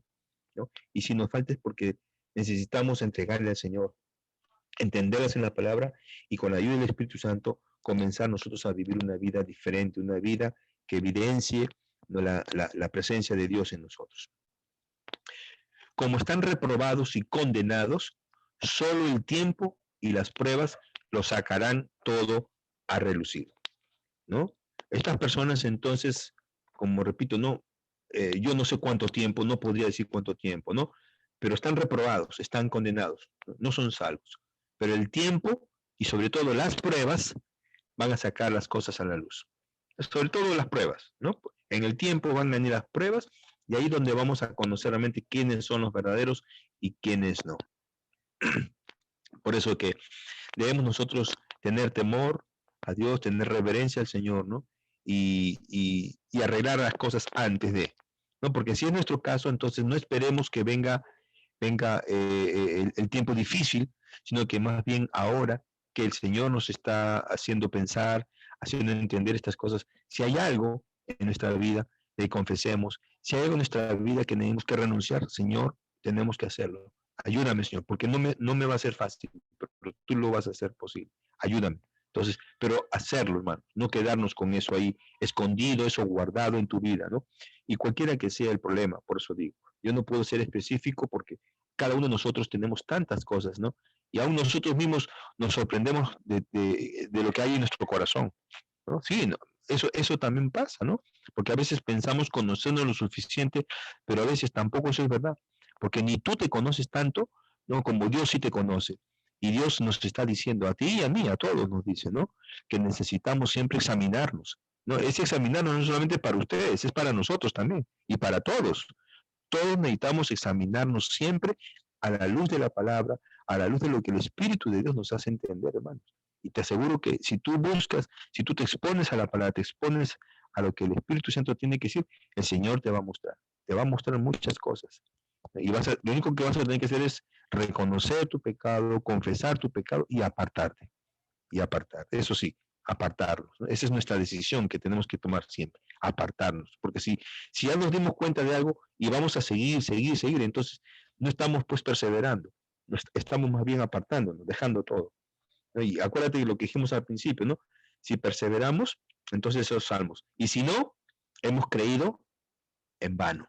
¿no? Y si nos falta es porque necesitamos entregarle al Señor, entenderlas en la palabra y con la ayuda del Espíritu Santo comenzar nosotros a vivir una vida diferente, una vida que evidencie, ¿no? la presencia de Dios en nosotros. Como están reprobados y condenados, solo el tiempo y las pruebas lo sacarán todo a relucir, ¿no? Estas personas entonces, como repito, yo no sé cuánto tiempo, no podría decir cuánto tiempo, ¿no? Pero están reprobados, están condenados, no son salvos. Pero el tiempo y sobre todo las pruebas van a sacar las cosas a la luz. Sobre todo las pruebas, ¿no? En el tiempo van a venir las pruebas y ahí es donde vamos a conocer realmente quiénes son los verdaderos y quiénes no. Por eso que debemos nosotros tener temor a Dios, tener reverencia al Señor, ¿no? Y arreglar las cosas antes de, ¿no? Porque si es nuestro caso, entonces no esperemos que venga el tiempo difícil, sino que más bien ahora que el Señor nos está haciendo pensar, haciendo entender estas cosas, si hay algo en nuestra vida, le confesemos, si hay algo en nuestra vida que tenemos que renunciar, Señor, tenemos que hacerlo. Ayúdame, Señor, porque no me va a ser fácil, pero tú lo vas a hacer posible. Ayúdame. Entonces, pero hacerlo, hermano, no quedarnos con eso ahí escondido, eso guardado en tu vida, ¿no? Y cualquiera que sea el problema, por eso digo, yo no puedo ser específico porque cada uno de nosotros tenemos tantas cosas, ¿no? Y aún nosotros mismos nos sorprendemos de lo que hay en nuestro corazón, ¿no? Sí, no, eso también pasa, ¿no? Porque a veces pensamos conocernos lo suficiente, pero a veces tampoco eso es verdad, porque ni tú te conoces tanto, ¿no? Como Dios sí te conoce. Y Dios nos está diciendo a ti y a mí, a todos nos dice, ¿no? Que necesitamos siempre examinarnos, ¿no? Ese examinarnos no solamente para ustedes, es para nosotros también y para todos. Todos necesitamos examinarnos siempre a la luz de la palabra, a la luz de lo que el Espíritu de Dios nos hace entender, hermanos. Y te aseguro que si tú buscas, si tú te expones a la palabra, te expones a lo que el Espíritu Santo tiene que decir, el Señor te va a mostrar muchas cosas. Y lo único que vas a tener que hacer es reconocer tu pecado, confesar tu pecado y apartarte. Y apartarte. Eso sí, apartarnos, ¿no? Esa es nuestra decisión que tenemos que tomar siempre, apartarnos. Porque si ya nos dimos cuenta de algo y vamos a seguir, entonces no estamos pues perseverando, estamos más bien apartándonos, dejando todo, ¿no? Y acuérdate de lo que dijimos al principio, ¿no? Si perseveramos, entonces esos salmos. Y si no, hemos creído en vano,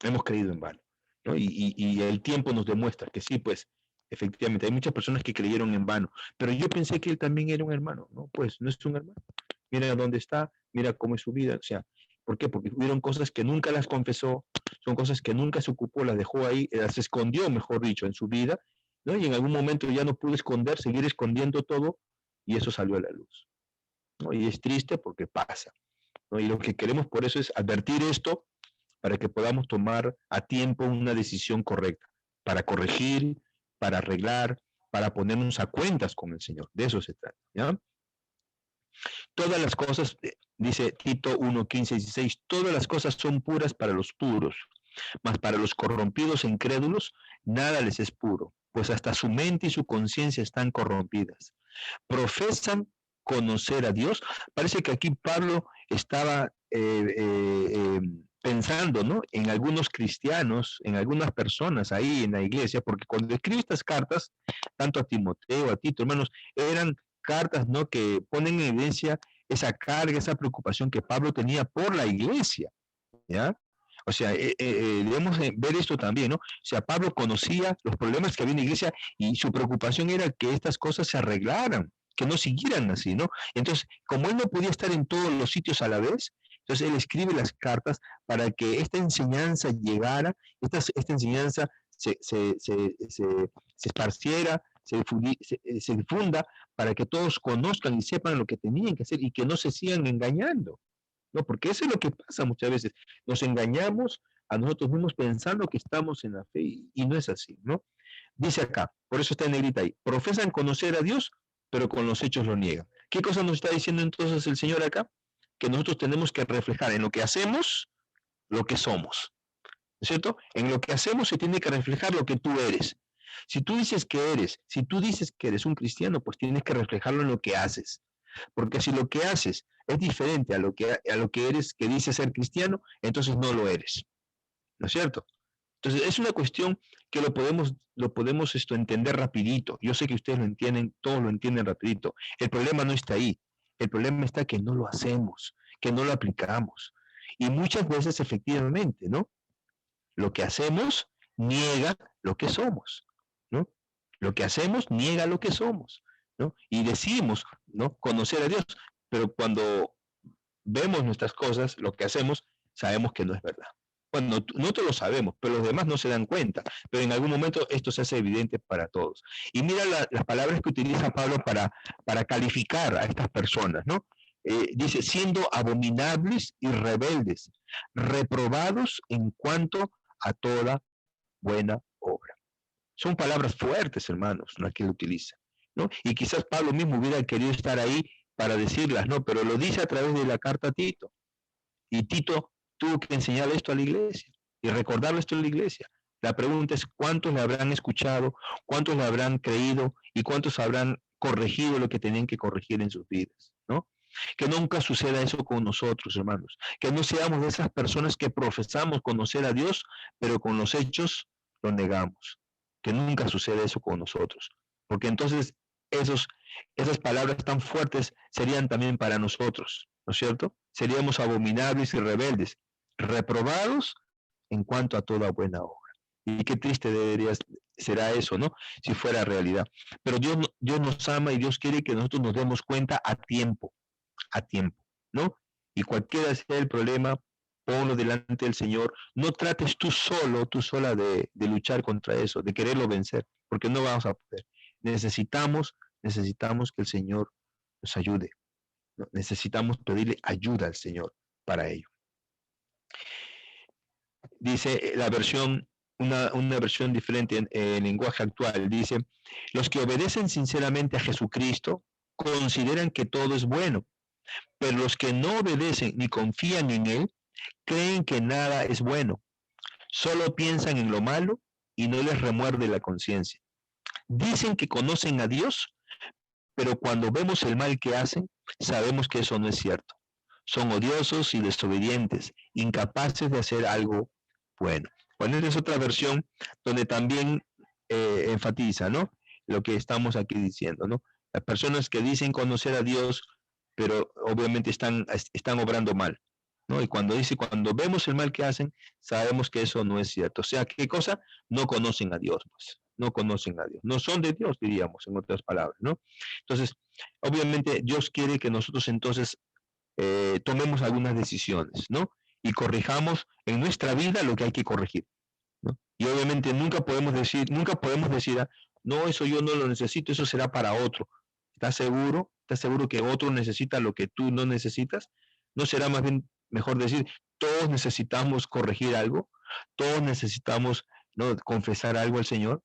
¿no? Y el tiempo nos demuestra que sí, pues, efectivamente, hay muchas personas que creyeron en vano, pero yo pensé que él también era un hermano, ¿no? Pues no es un hermano. Mira dónde está, mira cómo es su vida, o sea, ¿por qué? Porque hubieron cosas que nunca las confesó, son cosas que nunca se ocupó, las dejó ahí, las escondió, mejor dicho, en su vida, ¿no? Y en algún momento ya no pudo esconder, seguir escondiendo todo, y eso salió a la luz, ¿no? Y es triste porque pasa, ¿no? Y lo que queremos por eso es advertir esto para que podamos tomar a tiempo una decisión correcta, para corregir, para arreglar, para ponernos a cuentas con el Señor. De eso se trata, ¿ya? Todas las cosas, dice Tito 1, 15 y 16, todas las cosas son puras para los puros, mas para los corrompidos e incrédulos nada les es puro, pues hasta su mente y su conciencia están corrompidas. Profesan conocer a Dios. Parece que aquí Pablo estaba pensando, ¿no? En algunos cristianos, en algunas personas ahí en la iglesia, porque cuando escribe estas cartas, tanto a Timoteo, a Tito, hermanos, eran cartas, ¿no?, que ponen en evidencia esa carga, esa preocupación que Pablo tenía por la iglesia, ¿ya? O sea, debemos ver esto también, ¿no? O sea, Pablo conocía los problemas que había en la iglesia y su preocupación era que estas cosas se arreglaran, que no siguieran así, ¿no? Entonces, como él no podía estar en todos los sitios a la vez, entonces él escribe las cartas para que esta enseñanza llegara, esta enseñanza se esparciera, se difunda para que todos conozcan y sepan lo que tenían que hacer y que no se sigan engañando, ¿no? Porque eso es lo que pasa muchas veces. Nos engañamos a nosotros mismos pensando que estamos en la fe y no es así, ¿no? Dice acá, por eso está en negrita ahí, profesan conocer a Dios, pero con los hechos lo niegan. ¿Qué cosa nos está diciendo entonces el Señor acá? Que nosotros tenemos que reflejar en lo que hacemos lo que somos, ¿no es cierto? En lo que hacemos se tiene que reflejar lo que tú eres. Si tú dices que eres un cristiano, pues tienes que reflejarlo en lo que haces. Porque si lo que haces es diferente a lo que eres, que dices ser cristiano, entonces no lo eres, ¿no es cierto? Entonces es una cuestión que lo podemos entender rapidito. Yo sé que ustedes lo entienden, todos lo entienden rapidito. El problema no está ahí. El problema está que no lo hacemos, que no lo aplicamos. Y muchas veces efectivamente, ¿no? Lo que hacemos niega lo que somos, ¿no? Lo que hacemos niega lo que somos, ¿no? Y decimos, ¿no?, conocer a Dios, pero cuando vemos nuestras cosas, lo que hacemos, sabemos que no es verdad. Bueno, nosotros lo sabemos, pero los demás no se dan cuenta. Pero en algún momento esto se hace evidente para todos. Y mira las palabras que utiliza Pablo para calificar a estas personas, ¿no? Dice, siendo abominables y rebeldes, reprobados en cuanto a toda buena obra. Son palabras fuertes, hermanos, las que él utiliza, ¿no? Y quizás Pablo mismo hubiera querido estar ahí para decirlas, ¿no? Pero lo dice a través de la carta a Tito. Y Tito tuvo que enseñar esto a la iglesia y recordarle esto a la iglesia. La pregunta es, ¿cuántos le habrán escuchado? ¿Cuántos le habrán creído? ¿Y cuántos habrán corregido lo que tenían que corregir en sus vidas? ¿No? Que nunca suceda eso con nosotros, hermanos. Que no seamos de esas personas que profesamos conocer a Dios, pero con los hechos lo negamos. Que nunca suceda eso con nosotros. Porque entonces esas palabras tan fuertes serían también para nosotros, ¿no es cierto? Seríamos abominables y rebeldes, reprobados en cuanto a toda buena obra. Y qué triste será eso, ¿no? Si fuera realidad. Pero Dios nos ama y Dios quiere que nosotros nos demos cuenta a tiempo, ¿no? Y cualquiera sea el problema, ponlo delante del Señor. No trates tú sola de luchar contra eso, de quererlo vencer, porque no vamos a poder. Necesitamos que el Señor nos ayude, ¿no? Necesitamos pedirle ayuda al Señor para ello. Dice la versión, una versión diferente en lenguaje actual, dice, los que obedecen sinceramente a Jesucristo consideran que todo es bueno, pero los que no obedecen ni confían en Él, creen que nada es bueno. Solo piensan en lo malo y no les remuerde la conciencia. Dicen que conocen a Dios, pero cuando vemos el mal que hacen, sabemos que eso no es cierto. Son odiosos y desobedientes, incapaces de hacer algo bueno. Bueno, esta es otra versión donde también enfatiza, ¿no?, lo que estamos aquí diciendo, ¿no? Las personas que dicen conocer a Dios, pero obviamente están obrando mal, ¿no? Y cuando vemos el mal que hacen, sabemos que eso no es cierto. O sea, ¿qué cosa? No conocen a Dios, pues. No conocen a Dios. No son de Dios, diríamos, en otras palabras, ¿no? Entonces, obviamente, Dios quiere que nosotros entonces tomemos algunas decisiones, ¿no? Y corrijamos en nuestra vida lo que hay que corregir, ¿no? Y obviamente nunca podemos decir, no, eso yo no lo necesito, eso será para otro. ¿Estás seguro? ¿Estás seguro que otro necesita lo que tú no necesitas? ¿No será más bien mejor decir, todos necesitamos corregir algo? Todos necesitamos, ¿no?, confesar algo al Señor.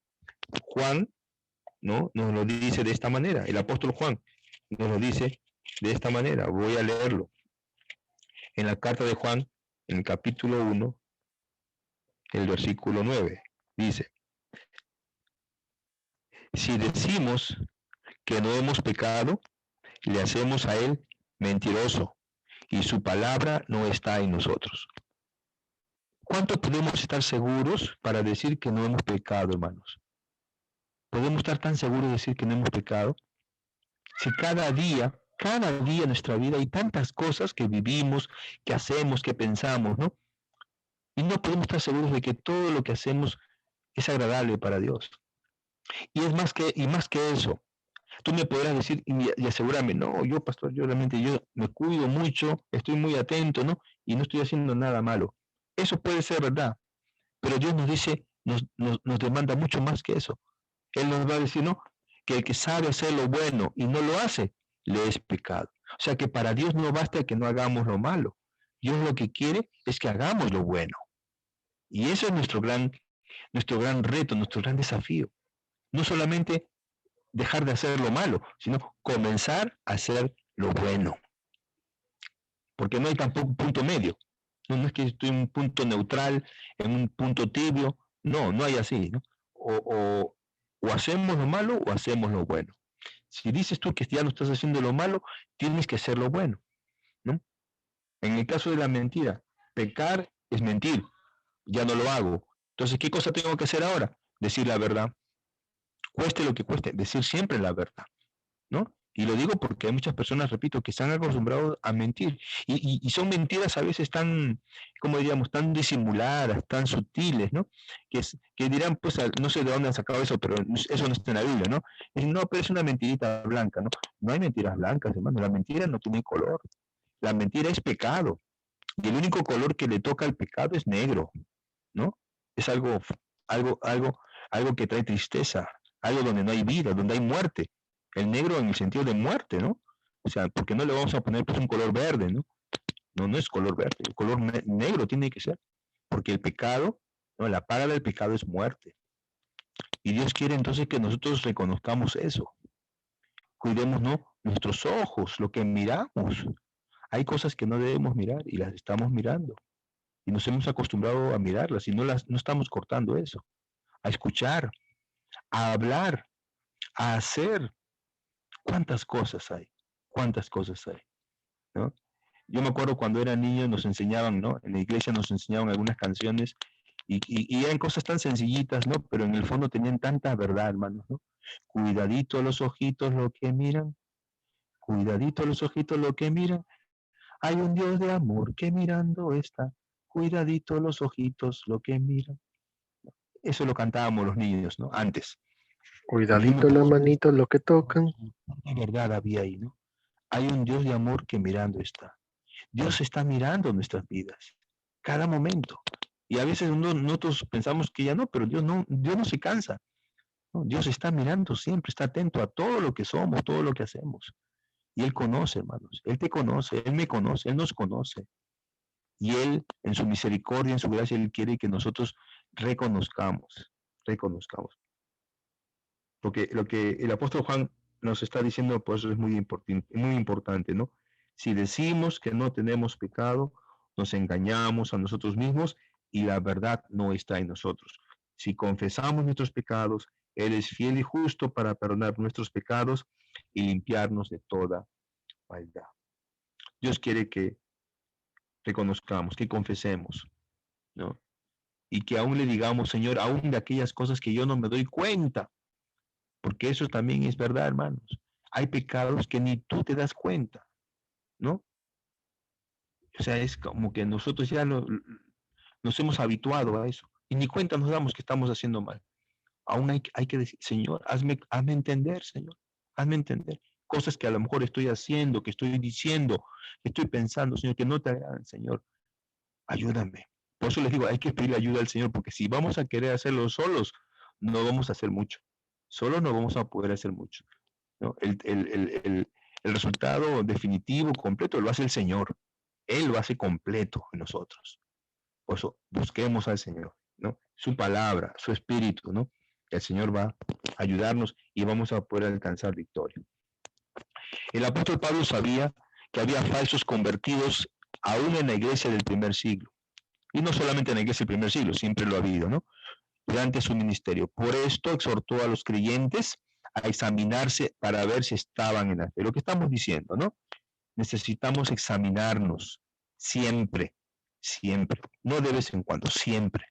Juan, ¿no?, nos lo dice de esta manera. El apóstol Juan nos lo dice de esta manera. Voy a leerlo. En la carta de Juan, en el capítulo 1, el versículo 9, dice, si decimos que no hemos pecado, le hacemos a él mentiroso y su palabra no está en nosotros. ¿Cuánto podemos estar seguros para decir que no hemos pecado, hermanos? ¿Podemos estar tan seguros de decir que no hemos pecado? Si cada día en nuestra vida hay tantas cosas que vivimos, que hacemos, que pensamos, ¿no? Y no podemos estar seguros de que todo lo que hacemos es agradable para Dios. Y es más que eso. Tú me podrás decir y asegurarme, no, yo, pastor, yo realmente yo me cuido mucho, estoy muy atento, ¿no? Y no estoy haciendo nada malo. Eso puede ser verdad, pero Dios nos dice, nos demanda mucho más que eso. Él nos va a decir, no, que el que sabe hacer lo bueno y no lo hace, le es pecado. O sea que para Dios no basta que no hagamos lo malo. Dios lo que quiere es que hagamos lo bueno. Y eso es nuestro gran reto, nuestro gran desafío. No solamente dejar de hacer lo malo, sino comenzar a hacer lo bueno. Porque no hay tampoco un punto medio. No es que estoy en un punto neutral, en un punto tibio. No, no hay así, ¿no? O hacemos lo malo o hacemos lo bueno. Si dices tú que ya no estás haciendo lo malo, tienes que hacer lo bueno, ¿no? En el caso de la mentira, pecar es mentir, ya no lo hago. Entonces, ¿qué cosa tengo que hacer ahora? Decir la verdad. Cueste lo que cueste, decir siempre la verdad, ¿no? Y lo digo porque hay muchas personas, repito, que se han acostumbrado a mentir. Y son mentiras a veces tan, como diríamos, tan disimuladas, tan sutiles, ¿no? Que dirán, pues, no sé de dónde han sacado eso, pero eso no está en la Biblia, ¿no? No, pero es una mentirita blanca, ¿no? No hay mentiras blancas, hermano. La mentira no tiene color. La mentira es pecado. Y el único color que le toca al pecado es negro, ¿no? Es algo, algo, algo que trae tristeza, algo donde no hay vida, donde hay muerte. El negro en el sentido de muerte, ¿no? O sea, porque no le vamos a poner pues un color verde, ¿no? No, no es color verde, el color negro tiene que ser, porque el pecado, no, la paga del pecado es muerte. Y Dios quiere entonces que nosotros reconozcamos eso. Cuidemos, ¿no? Nuestros ojos, lo que miramos. Hay cosas que no debemos mirar y las estamos mirando. Y nos hemos acostumbrado a mirarlas y no estamos cortando eso. A escuchar, a hablar, a hacer. ¿Cuántas cosas hay? ¿Cuántas cosas hay? ¿No? Yo me acuerdo cuando era niño nos enseñaban, ¿no? En la iglesia nos enseñaban algunas canciones y eran cosas tan sencillitas, ¿no? Pero en el fondo tenían tanta verdad, hermanos, ¿no? Cuidadito los ojitos lo que miran, cuidadito los ojitos lo que miran. Hay un Dios de amor que mirando está, cuidadito los ojitos lo que miran. Eso lo cantábamos los niños, ¿no? Antes. Y yo me Cuidadito las acuerdo, manitos lo que tocan. qué verdad había ahí, ¿no? Hay un Dios de amor que mirando está. Dios está mirando nuestras vidas, cada momento. Y a veces nosotros pensamos que ya no, pero Dios no se cansa. ¿No? Dios está mirando siempre, está atento a todo lo que somos, todo lo que hacemos. Y Él conoce, hermanos. Él te conoce, Él me conoce, Él nos conoce. Y Él, en su misericordia, en su gracia, Él quiere que nosotros reconozcamos. Porque lo que el apóstol Juan nos está diciendo, pues eso es muy importante, ¿no? Si decimos que no tenemos pecado, nos engañamos a nosotros mismos y la verdad no está en nosotros. Si confesamos nuestros pecados, Él es fiel y justo para perdonar nuestros pecados y limpiarnos de toda maldad. Dios quiere que reconozcamos, que confesemos, ¿no? Y que aún le digamos, Señor, aún de aquellas cosas que yo no me doy cuenta, porque eso también es verdad, hermanos. Hay pecados que ni tú te das cuenta, ¿no? O sea, es como que nosotros ya nos hemos habituado a eso y ni cuenta nos damos que estamos haciendo mal. Aún hay que decir, Señor, hazme entender, Señor, hazme entender. Cosas que a lo mejor estoy haciendo, que estoy diciendo, que estoy pensando, Señor, que no te agradan, Señor, ayúdame. Por eso les digo, hay que pedir ayuda al Señor, porque si vamos a querer hacerlo solos, no vamos a hacer mucho. Solos no vamos a poder hacer mucho, ¿no? El resultado definitivo, completo, lo hace el Señor. Él lo hace completo en nosotros. Por eso busquemos al Señor, ¿no? Su palabra, su espíritu, ¿no? El Señor va a ayudarnos y vamos a poder alcanzar victoria. El apóstol Pablo sabía que había falsos convertidos aún en la iglesia del primer siglo. Y no solamente en la iglesia del primer siglo, siempre lo ha habido, ¿no? Durante su ministerio. Por esto exhortó a los creyentes a examinarse para ver si estaban en la fe. Lo que estamos diciendo, ¿no? Necesitamos examinarnos siempre, siempre, no de vez en cuando, siempre,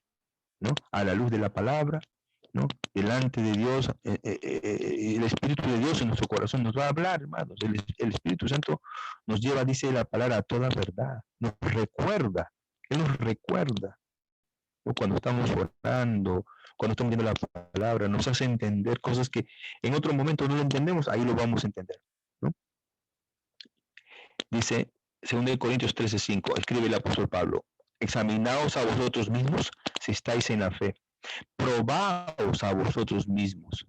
¿no? A la luz de la palabra ¿no? Delante de Dios, el Espíritu de Dios en nuestro corazón nos va a hablar, hermanos. El Espíritu Santo nos lleva, dice la palabra, a toda verdad. Nos recuerda, Él nos recuerda, ¿no? Cuando estamos orando, cuando estamos viendo la palabra, nos hace entender cosas que en otro momento no lo entendemos, ahí lo vamos a entender, ¿no? Dice 2 Corintios 13:5, escribe el apóstol Pablo, examinaos a vosotros mismos si estáis en la fe, probaos a vosotros mismos,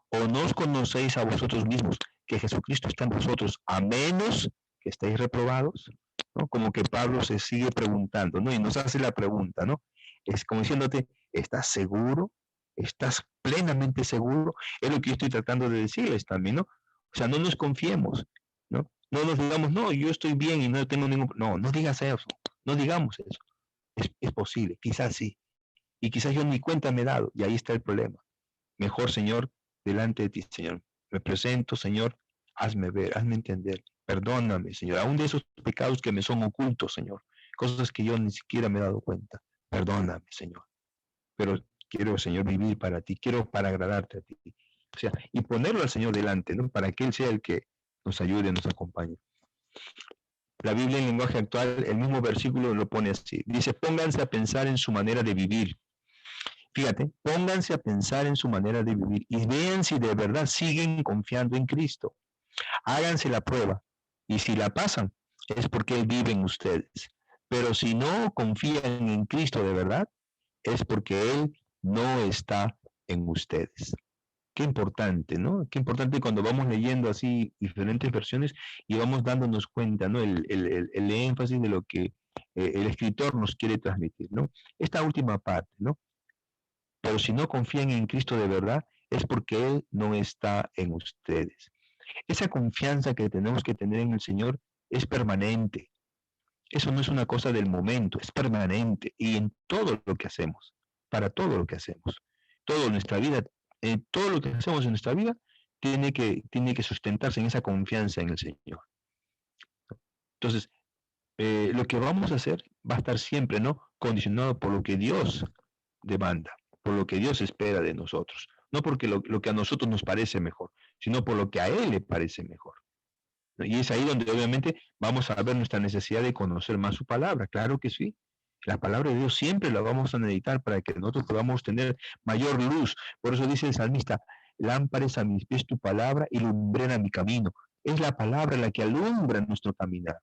o no os conocéis a vosotros mismos que Jesucristo está en vosotros, a menos que estéis reprobados, ¿no? Como que Pablo se sigue preguntando, ¿no? Y nos hace la pregunta, ¿no? Es como diciéndote, ¿estás seguro? ¿Estás plenamente seguro? Es lo que yo estoy tratando de decirles también, ¿no? O sea, no nos confiemos, ¿no? No nos digamos, no, yo estoy bien y no tengo ningún... No, no digas eso, no digamos eso. Es posible, quizás sí. Y quizás yo ni cuenta me he dado, y ahí está el problema. Mejor, Señor, delante de ti, Señor. Me presento, Señor, hazme ver, hazme entender. Perdóname, Señor, aún de esos pecados que me son ocultos, Señor. Cosas que yo ni siquiera me he dado cuenta. Perdóname, Señor. Pero quiero, Señor, vivir para ti. Quiero para agradarte a ti. O sea, y ponerlo al Señor delante, ¿no? Para que Él sea el que nos ayude, nos acompañe. La Biblia en lenguaje actual, el mismo versículo lo pone así. Dice, pónganse a pensar en su manera de vivir. Fíjate, pónganse a pensar en su manera de vivir y vean si de verdad siguen confiando en Cristo. Háganse la prueba y si la pasan es porque Él vive en ustedes. Pero si no confían en Cristo de verdad, es porque Él no está en ustedes. Qué importante, ¿no? Qué importante cuando vamos leyendo así diferentes versiones y vamos dándonos cuenta, ¿no? El énfasis de lo que el escritor nos quiere transmitir, ¿no? Esta última parte, ¿no? Pero si no confían en Cristo de verdad, es porque Él no está en ustedes. Esa confianza que tenemos que tener en el Señor es permanente. Eso no es una cosa del momento, es permanente. Y en todo lo que hacemos, para todo lo que hacemos, toda nuestra vida, todo lo que hacemos en nuestra vida tiene que sustentarse en esa confianza en el Señor. Entonces, lo que vamos a hacer va a estar siempre, ¿no? Condicionado por lo que Dios demanda, por lo que Dios espera de nosotros. No porque lo que a nosotros nos parece mejor, sino por lo que a Él le parece mejor. ¿No? Y es ahí donde obviamente vamos a ver nuestra necesidad de conocer más su palabra. Claro que sí. La palabra de Dios siempre la vamos a necesitar para que nosotros podamos tener mayor luz. Por eso dice el salmista, lámparas a mis pies tu palabra y lumbrera mi camino. Es la palabra la que alumbra nuestro caminar.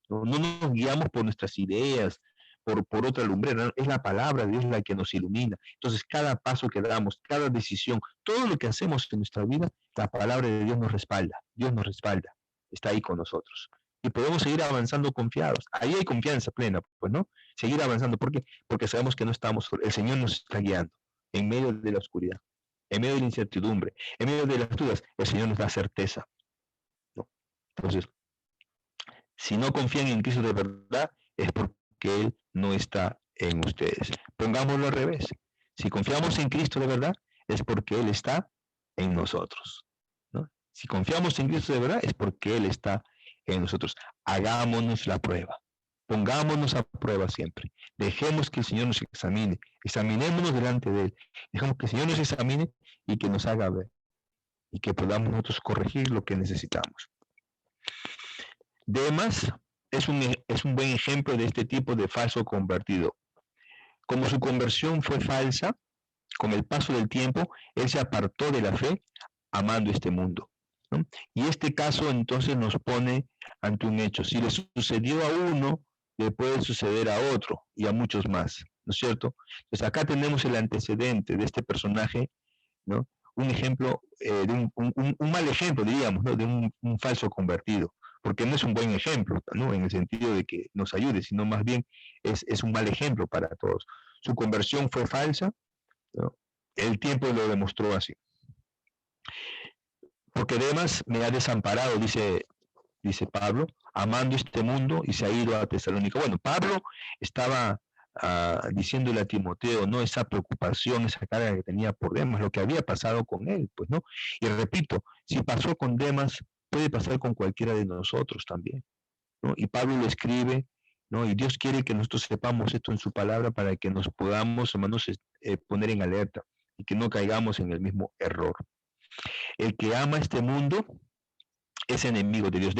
No nos guiamos por nuestras ideas, por otra lumbrera, ¿no? Es la palabra de Dios la que nos ilumina. Entonces, cada paso que damos, cada decisión, todo lo que hacemos en nuestra vida, la palabra de Dios nos respalda, está ahí con nosotros. Y podemos seguir avanzando confiados. Ahí hay confianza plena, pues, ¿no? Seguir avanzando. ¿Por qué? Porque sabemos que no estamos, el Señor nos está guiando en medio de la oscuridad, en medio de la incertidumbre, en medio de las dudas, el Señor nos da certeza, ¿no? Entonces, si no confían en Cristo de verdad, es porque Él no está en ustedes. Pongámoslo al revés. Si confiamos en Cristo de verdad, es porque Él está en nosotros, ¿no? Si confiamos en Cristo de verdad, es porque Él está en nosotros. Hagámonos la prueba. Pongámonos a prueba siempre. Dejemos que el Señor nos examine. Examinémonos delante de Él. Dejemos que el Señor nos examine y que nos haga ver. Y que podamos nosotros corregir lo que necesitamos. Demas es un buen ejemplo de este tipo de falso convertido. Como su conversión fue falsa, con el paso del tiempo, él se apartó de la fe amando este mundo, ¿no? Y este caso entonces nos pone ante un hecho. Si le sucedió a uno, le puede suceder a otro y a muchos más, ¿no es cierto? Entonces acá tenemos el antecedente de este personaje, ¿no? Un ejemplo, de un mal ejemplo, diríamos, ¿no? De un falso convertido, porque no es un buen ejemplo, ¿no? En el sentido de que nos ayude, sino más bien es un mal ejemplo para todos. Su conversión fue falsa, ¿no? El tiempo lo demostró así. Porque Demas me ha desamparado, dice Pablo, amando este mundo y se ha ido a Tesalónica. Bueno, Pablo estaba diciéndole a Timoteo, ¿no? Esa preocupación, esa carga que tenía por Demas, lo que había pasado con él, pues, ¿no? Y repito, si pasó con Demas, puede pasar con cualquiera de nosotros también, ¿no? Y Pablo lo escribe, ¿no? Y Dios quiere que nosotros sepamos esto en su palabra para que nos podamos, hermanos, poner en alerta. y que no caigamos en el mismo error. El que ama este mundo es enemigo de Dios,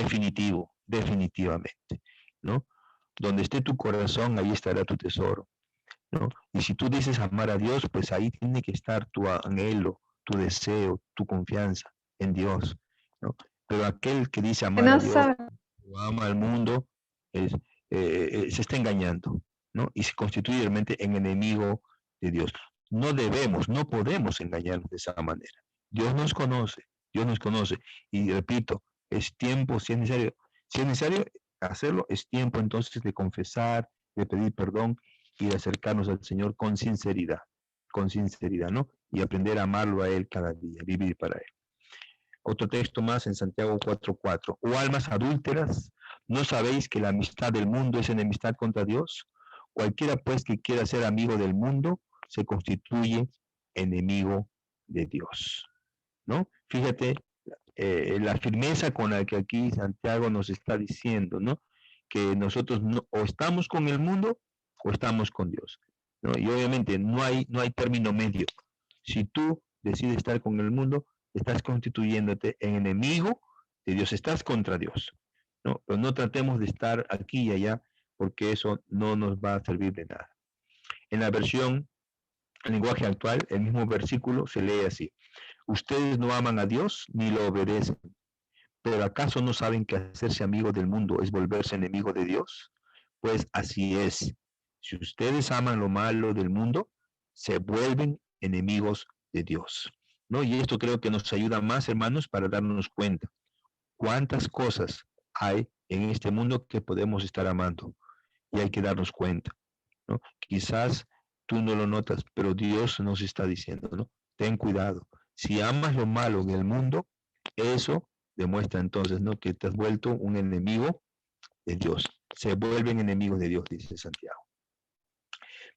definitivamente, ¿no? Donde esté tu corazón, ahí estará tu tesoro, ¿no? Y si tú dices amar a Dios, pues ahí tiene que estar tu anhelo, tu deseo, tu confianza en Dios, ¿no? Pero aquel que dice amar a No Dios sabe. o ama al mundo, se está engañando, ¿no? Y se constituye realmente en enemigo de Dios. No debemos, no podemos engañarnos de esa manera. Dios nos conoce, y repito, es tiempo, si es necesario hacerlo, es tiempo entonces de confesar, de pedir perdón y de acercarnos al Señor con sinceridad, ¿no? Y aprender a amarlo a Él cada día, vivir para Él. Otro texto más en Santiago 4:4. ¿O almas adúlteras, no sabéis que la amistad del mundo es enemistad contra Dios? Cualquiera pues que quiera ser amigo del mundo se constituye enemigo de Dios, ¿no? Fíjate la firmeza con la que aquí Santiago nos está diciendo, ¿no? Que nosotros no, o estamos con el mundo o estamos con Dios, ¿no? Y obviamente no hay término medio. Si tú decides estar con el mundo, estás constituyéndote en enemigo de Dios, estás contra Dios, ¿no? Pero no tratemos de estar aquí y allá porque eso no nos va a servir de nada. En la versión, el lenguaje actual, el mismo versículo se lee así: ustedes no aman a Dios ni lo obedecen, pero ¿acaso no saben que hacerse amigo del mundo es volverse enemigo de Dios? Pues así es. Si ustedes aman lo malo del mundo, se vuelven enemigos de Dios, ¿no? Y esto creo que nos ayuda más, hermanos, para darnos cuenta cuántas cosas hay en este mundo que podemos estar amando y hay que darnos cuenta, ¿no? Quizás tú no lo notas, pero Dios nos está diciendo, ¿no? Ten cuidado. Si amas lo malo en el mundo, eso demuestra entonces, ¿no? Que te has vuelto un enemigo de Dios. Se vuelven enemigos de Dios, dice Santiago.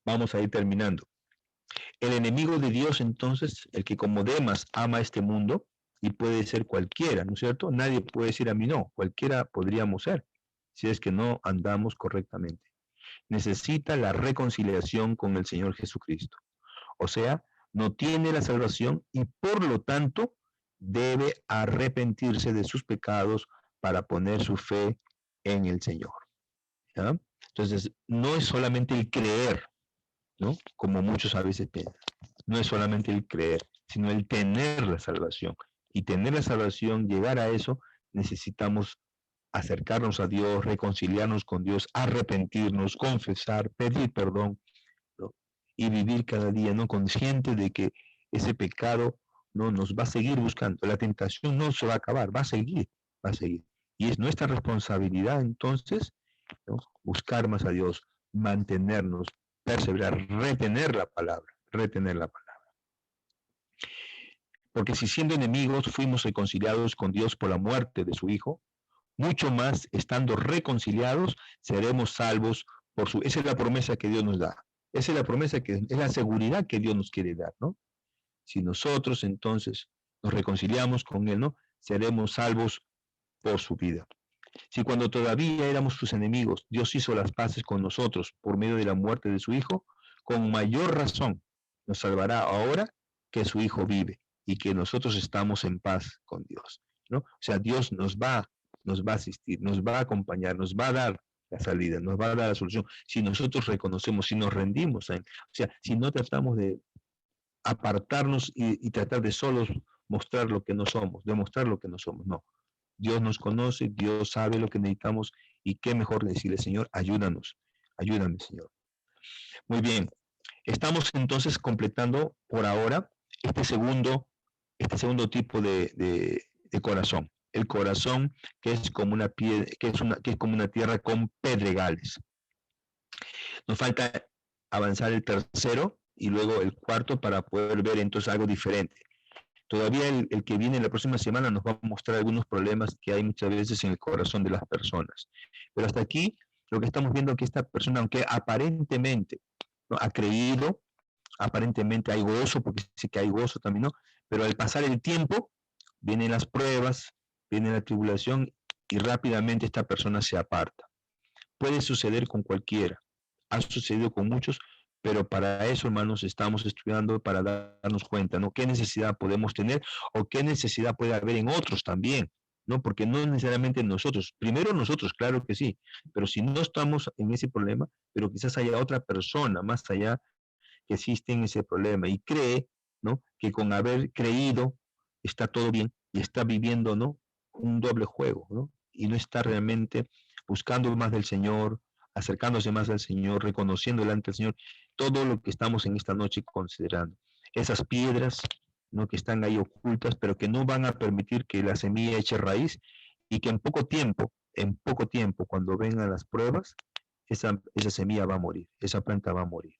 Vamos a ir terminando. El enemigo de Dios, entonces, el que como Demas ama este mundo, y puede ser cualquiera, ¿no es cierto? Nadie puede decir a mí no, cualquiera podríamos ser, si es que no andamos correctamente. Necesita la reconciliación con el Señor Jesucristo. O sea, no tiene la salvación y por lo tanto debe arrepentirse de sus pecados para poner su fe en el Señor, ¿ya? Entonces, no es solamente el creer, ¿no? Como muchos a veces piensan. No es solamente el creer, sino el tener la salvación. Y tener la salvación, llegar a eso, necesitamos acercarnos a Dios, reconciliarnos con Dios, arrepentirnos, confesar, pedir perdón, ¿no? Y vivir cada día, ¿no? Consciente de que ese pecado no nos va a seguir buscando. La tentación no se va a acabar, va a seguir, va a seguir. Y es nuestra responsabilidad entonces, ¿no? Buscar más a Dios, mantenernos, perseverar, retener la palabra, retener la palabra. Porque si siendo enemigos fuimos reconciliados con Dios por la muerte de su Hijo, mucho más estando reconciliados seremos salvos por su... Esa es la promesa que Dios nos da. Esa es la promesa que es la seguridad que Dios nos quiere dar, ¿no? Si nosotros entonces nos reconciliamos con Él, ¿no? Seremos salvos por su vida. Si cuando todavía éramos sus enemigos, Dios hizo las paces con nosotros por medio de la muerte de su Hijo, con mayor razón nos salvará ahora que su Hijo vive y que nosotros estamos en paz con Dios, ¿no? O sea, Dios nos va a asistir, nos va a acompañar, nos va a dar la salida, nos va a dar la solución. Si nosotros reconocemos, si nos rendimos a Él, o sea, si no tratamos de apartarnos y tratar de solos mostrar lo que no somos, demostrar lo que no somos, no. Dios nos conoce, Dios sabe lo que necesitamos y qué mejor decirle, Señor, ayúdanos, ayúdame, Señor. Muy bien, estamos entonces completando por ahora este segundo tipo de corazón. El corazón que es como una piedra, que es como una tierra con pedregales. Nos falta avanzar el tercero y luego el cuarto para poder ver entonces algo diferente. Todavía el que viene la próxima semana nos va a mostrar algunos problemas que hay muchas veces en el corazón de las personas. Pero hasta aquí lo que estamos viendo es que esta persona, aunque aparentemente, ¿no?, ha creído, aparentemente hay gozo, porque sí que hay gozo también, ¿no? Pero al pasar el tiempo, vienen las pruebas, viene la tribulación y rápidamente esta persona se aparta. Puede suceder con cualquiera, ha sucedido con muchos, Pero para eso, hermanos, estamos estudiando para darnos cuenta, ¿no? ¿Qué necesidad podemos tener o qué necesidad puede haber en otros también? ¿No? Porque no necesariamente nosotros, primero nosotros, claro que sí, pero si no estamos en ese problema, pero quizás haya otra persona más allá que existe en ese problema y cree, ¿no? Que con haber creído está todo bien y está viviendo, ¿no? Un doble juego, ¿no? Y no está realmente buscando más del Señor, acercándose más al Señor, reconociendo delante del Señor todo lo que estamos en esta noche considerando. Esas piedras, ¿no? Que están ahí ocultas, pero que no van a permitir que la semilla eche raíz y que en poco tiempo, cuando vengan las pruebas, esa semilla va a morir, esa planta va a morir,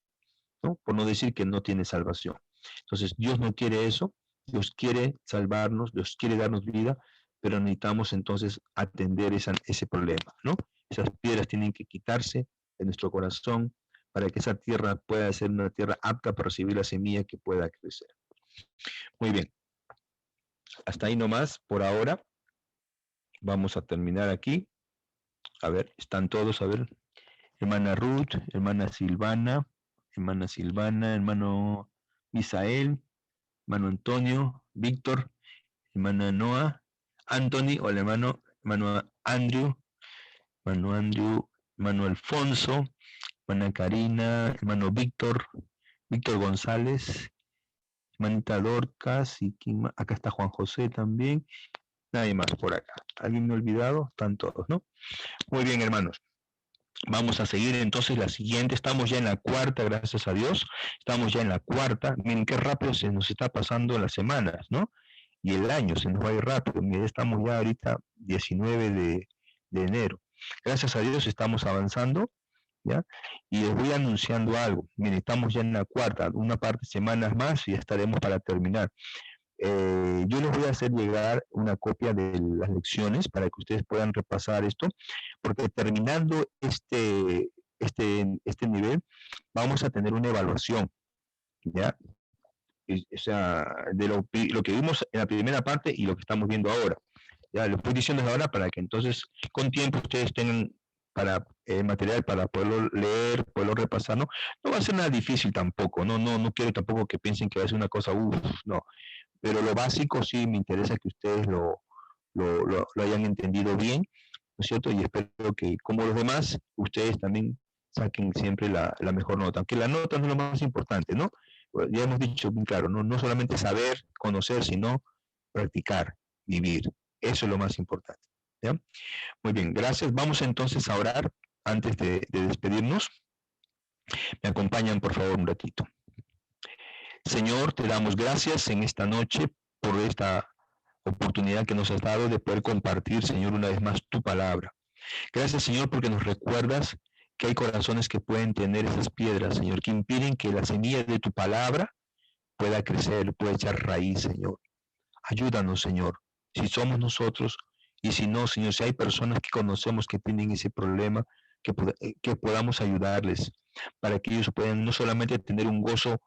¿no? Por no decir que no tiene salvación. Entonces, Dios no quiere eso, Dios quiere salvarnos, Dios quiere darnos vida, pero necesitamos entonces atender ese problema, ¿no? Esas piedras tienen que quitarse de nuestro corazón para que esa tierra pueda ser una tierra apta para recibir la semilla que pueda crecer. Muy bien. Hasta ahí nomás por ahora. Vamos a terminar aquí. A ver, están todos, a ver. Hermana Ruth, hermana Silvana, hermano Misael, hermano Antonio, Víctor, hermana Noah, Anthony, o el hermano Andrew, hermano Alfonso, hermana Karina, hermano Víctor González, hermanita Dorcas, y acá está Juan José también, nadie más por acá. ¿Alguien me ha olvidado? Están todos, ¿no? Muy bien, hermanos. Vamos a seguir entonces la siguiente. Estamos ya en la cuarta, gracias a Dios. Estamos ya en la cuarta. Miren qué rápido se nos está pasando las semanas, ¿no? Y el año se nos va a ir rápido. Miren, estamos ya ahorita 19 de enero. Gracias a Dios estamos avanzando, ¿ya? Y les voy anunciando algo. Miren, estamos ya en la cuarta, una parte de semanas más y ya estaremos para terminar. Yo les voy a hacer llegar una copia de las lecciones para que ustedes puedan repasar esto, porque terminando este nivel, vamos a tener una evaluación, ¿ya? O sea, de lo que vimos en la primera parte y lo que estamos viendo ahora. Ya, lo estoy diciendo ahora para que entonces con tiempo ustedes tengan material para poderlo leer, poderlo repasar, ¿no? No va a ser nada difícil tampoco, no quiero tampoco que piensen que va a ser una cosa, no. Pero lo básico sí me interesa que ustedes lo hayan entendido bien, ¿no es cierto? Y espero que, como los demás, ustedes también saquen siempre la mejor nota, aunque la nota no es lo más importante, ¿no? Ya hemos dicho bien claro, no solamente saber, conocer, sino practicar, vivir. Eso es lo más importante, ¿ya? Muy bien, gracias. Vamos entonces a orar antes de despedirnos. Me acompañan, por favor, un ratito. Señor, te damos gracias en esta noche por esta oportunidad que nos has dado de poder compartir, Señor, una vez más tu palabra. Gracias, Señor, porque nos recuerdas que hay corazones que pueden tener esas piedras, Señor, que impiden que la semilla de tu palabra pueda crecer, pueda echar raíz, Señor. Ayúdanos, Señor, si somos nosotros y si no, Señor, si hay personas que conocemos que tienen ese problema, que podamos ayudarles para que ellos puedan no solamente tener un gozo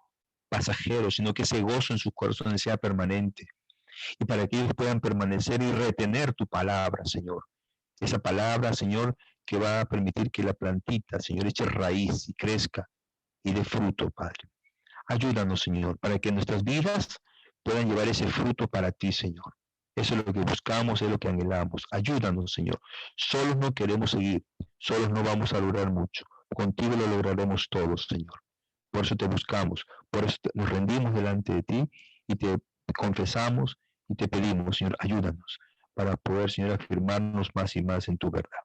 pasajero, sino que ese gozo en sus corazones sea permanente y para que ellos puedan permanecer y retener tu palabra, Señor. Esa palabra, Señor, que va a permitir que la plantita, Señor, eche raíz y crezca y dé fruto, Padre. Ayúdanos, Señor, para que nuestras vidas puedan llevar ese fruto para ti, Señor. Eso es lo que buscamos, es lo que anhelamos. Ayúdanos, Señor. Solos no queremos seguir, solos no vamos a lograr mucho. Contigo lo lograremos todos, Señor. Por eso te buscamos, por eso nos rendimos delante de ti y te confesamos y te pedimos, Señor, ayúdanos para poder, Señor, afirmarnos más y más en tu verdad.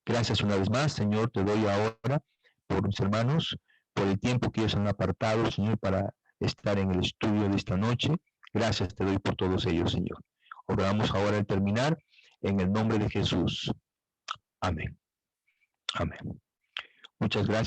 Gracias una vez más, Señor, te doy ahora por mis hermanos, por el tiempo que ellos han apartado, Señor, para estar en el estudio de esta noche. Gracias te doy por todos ellos, Señor. Oramos ahora al terminar en el nombre de Jesús. Amén. Amén. Muchas gracias.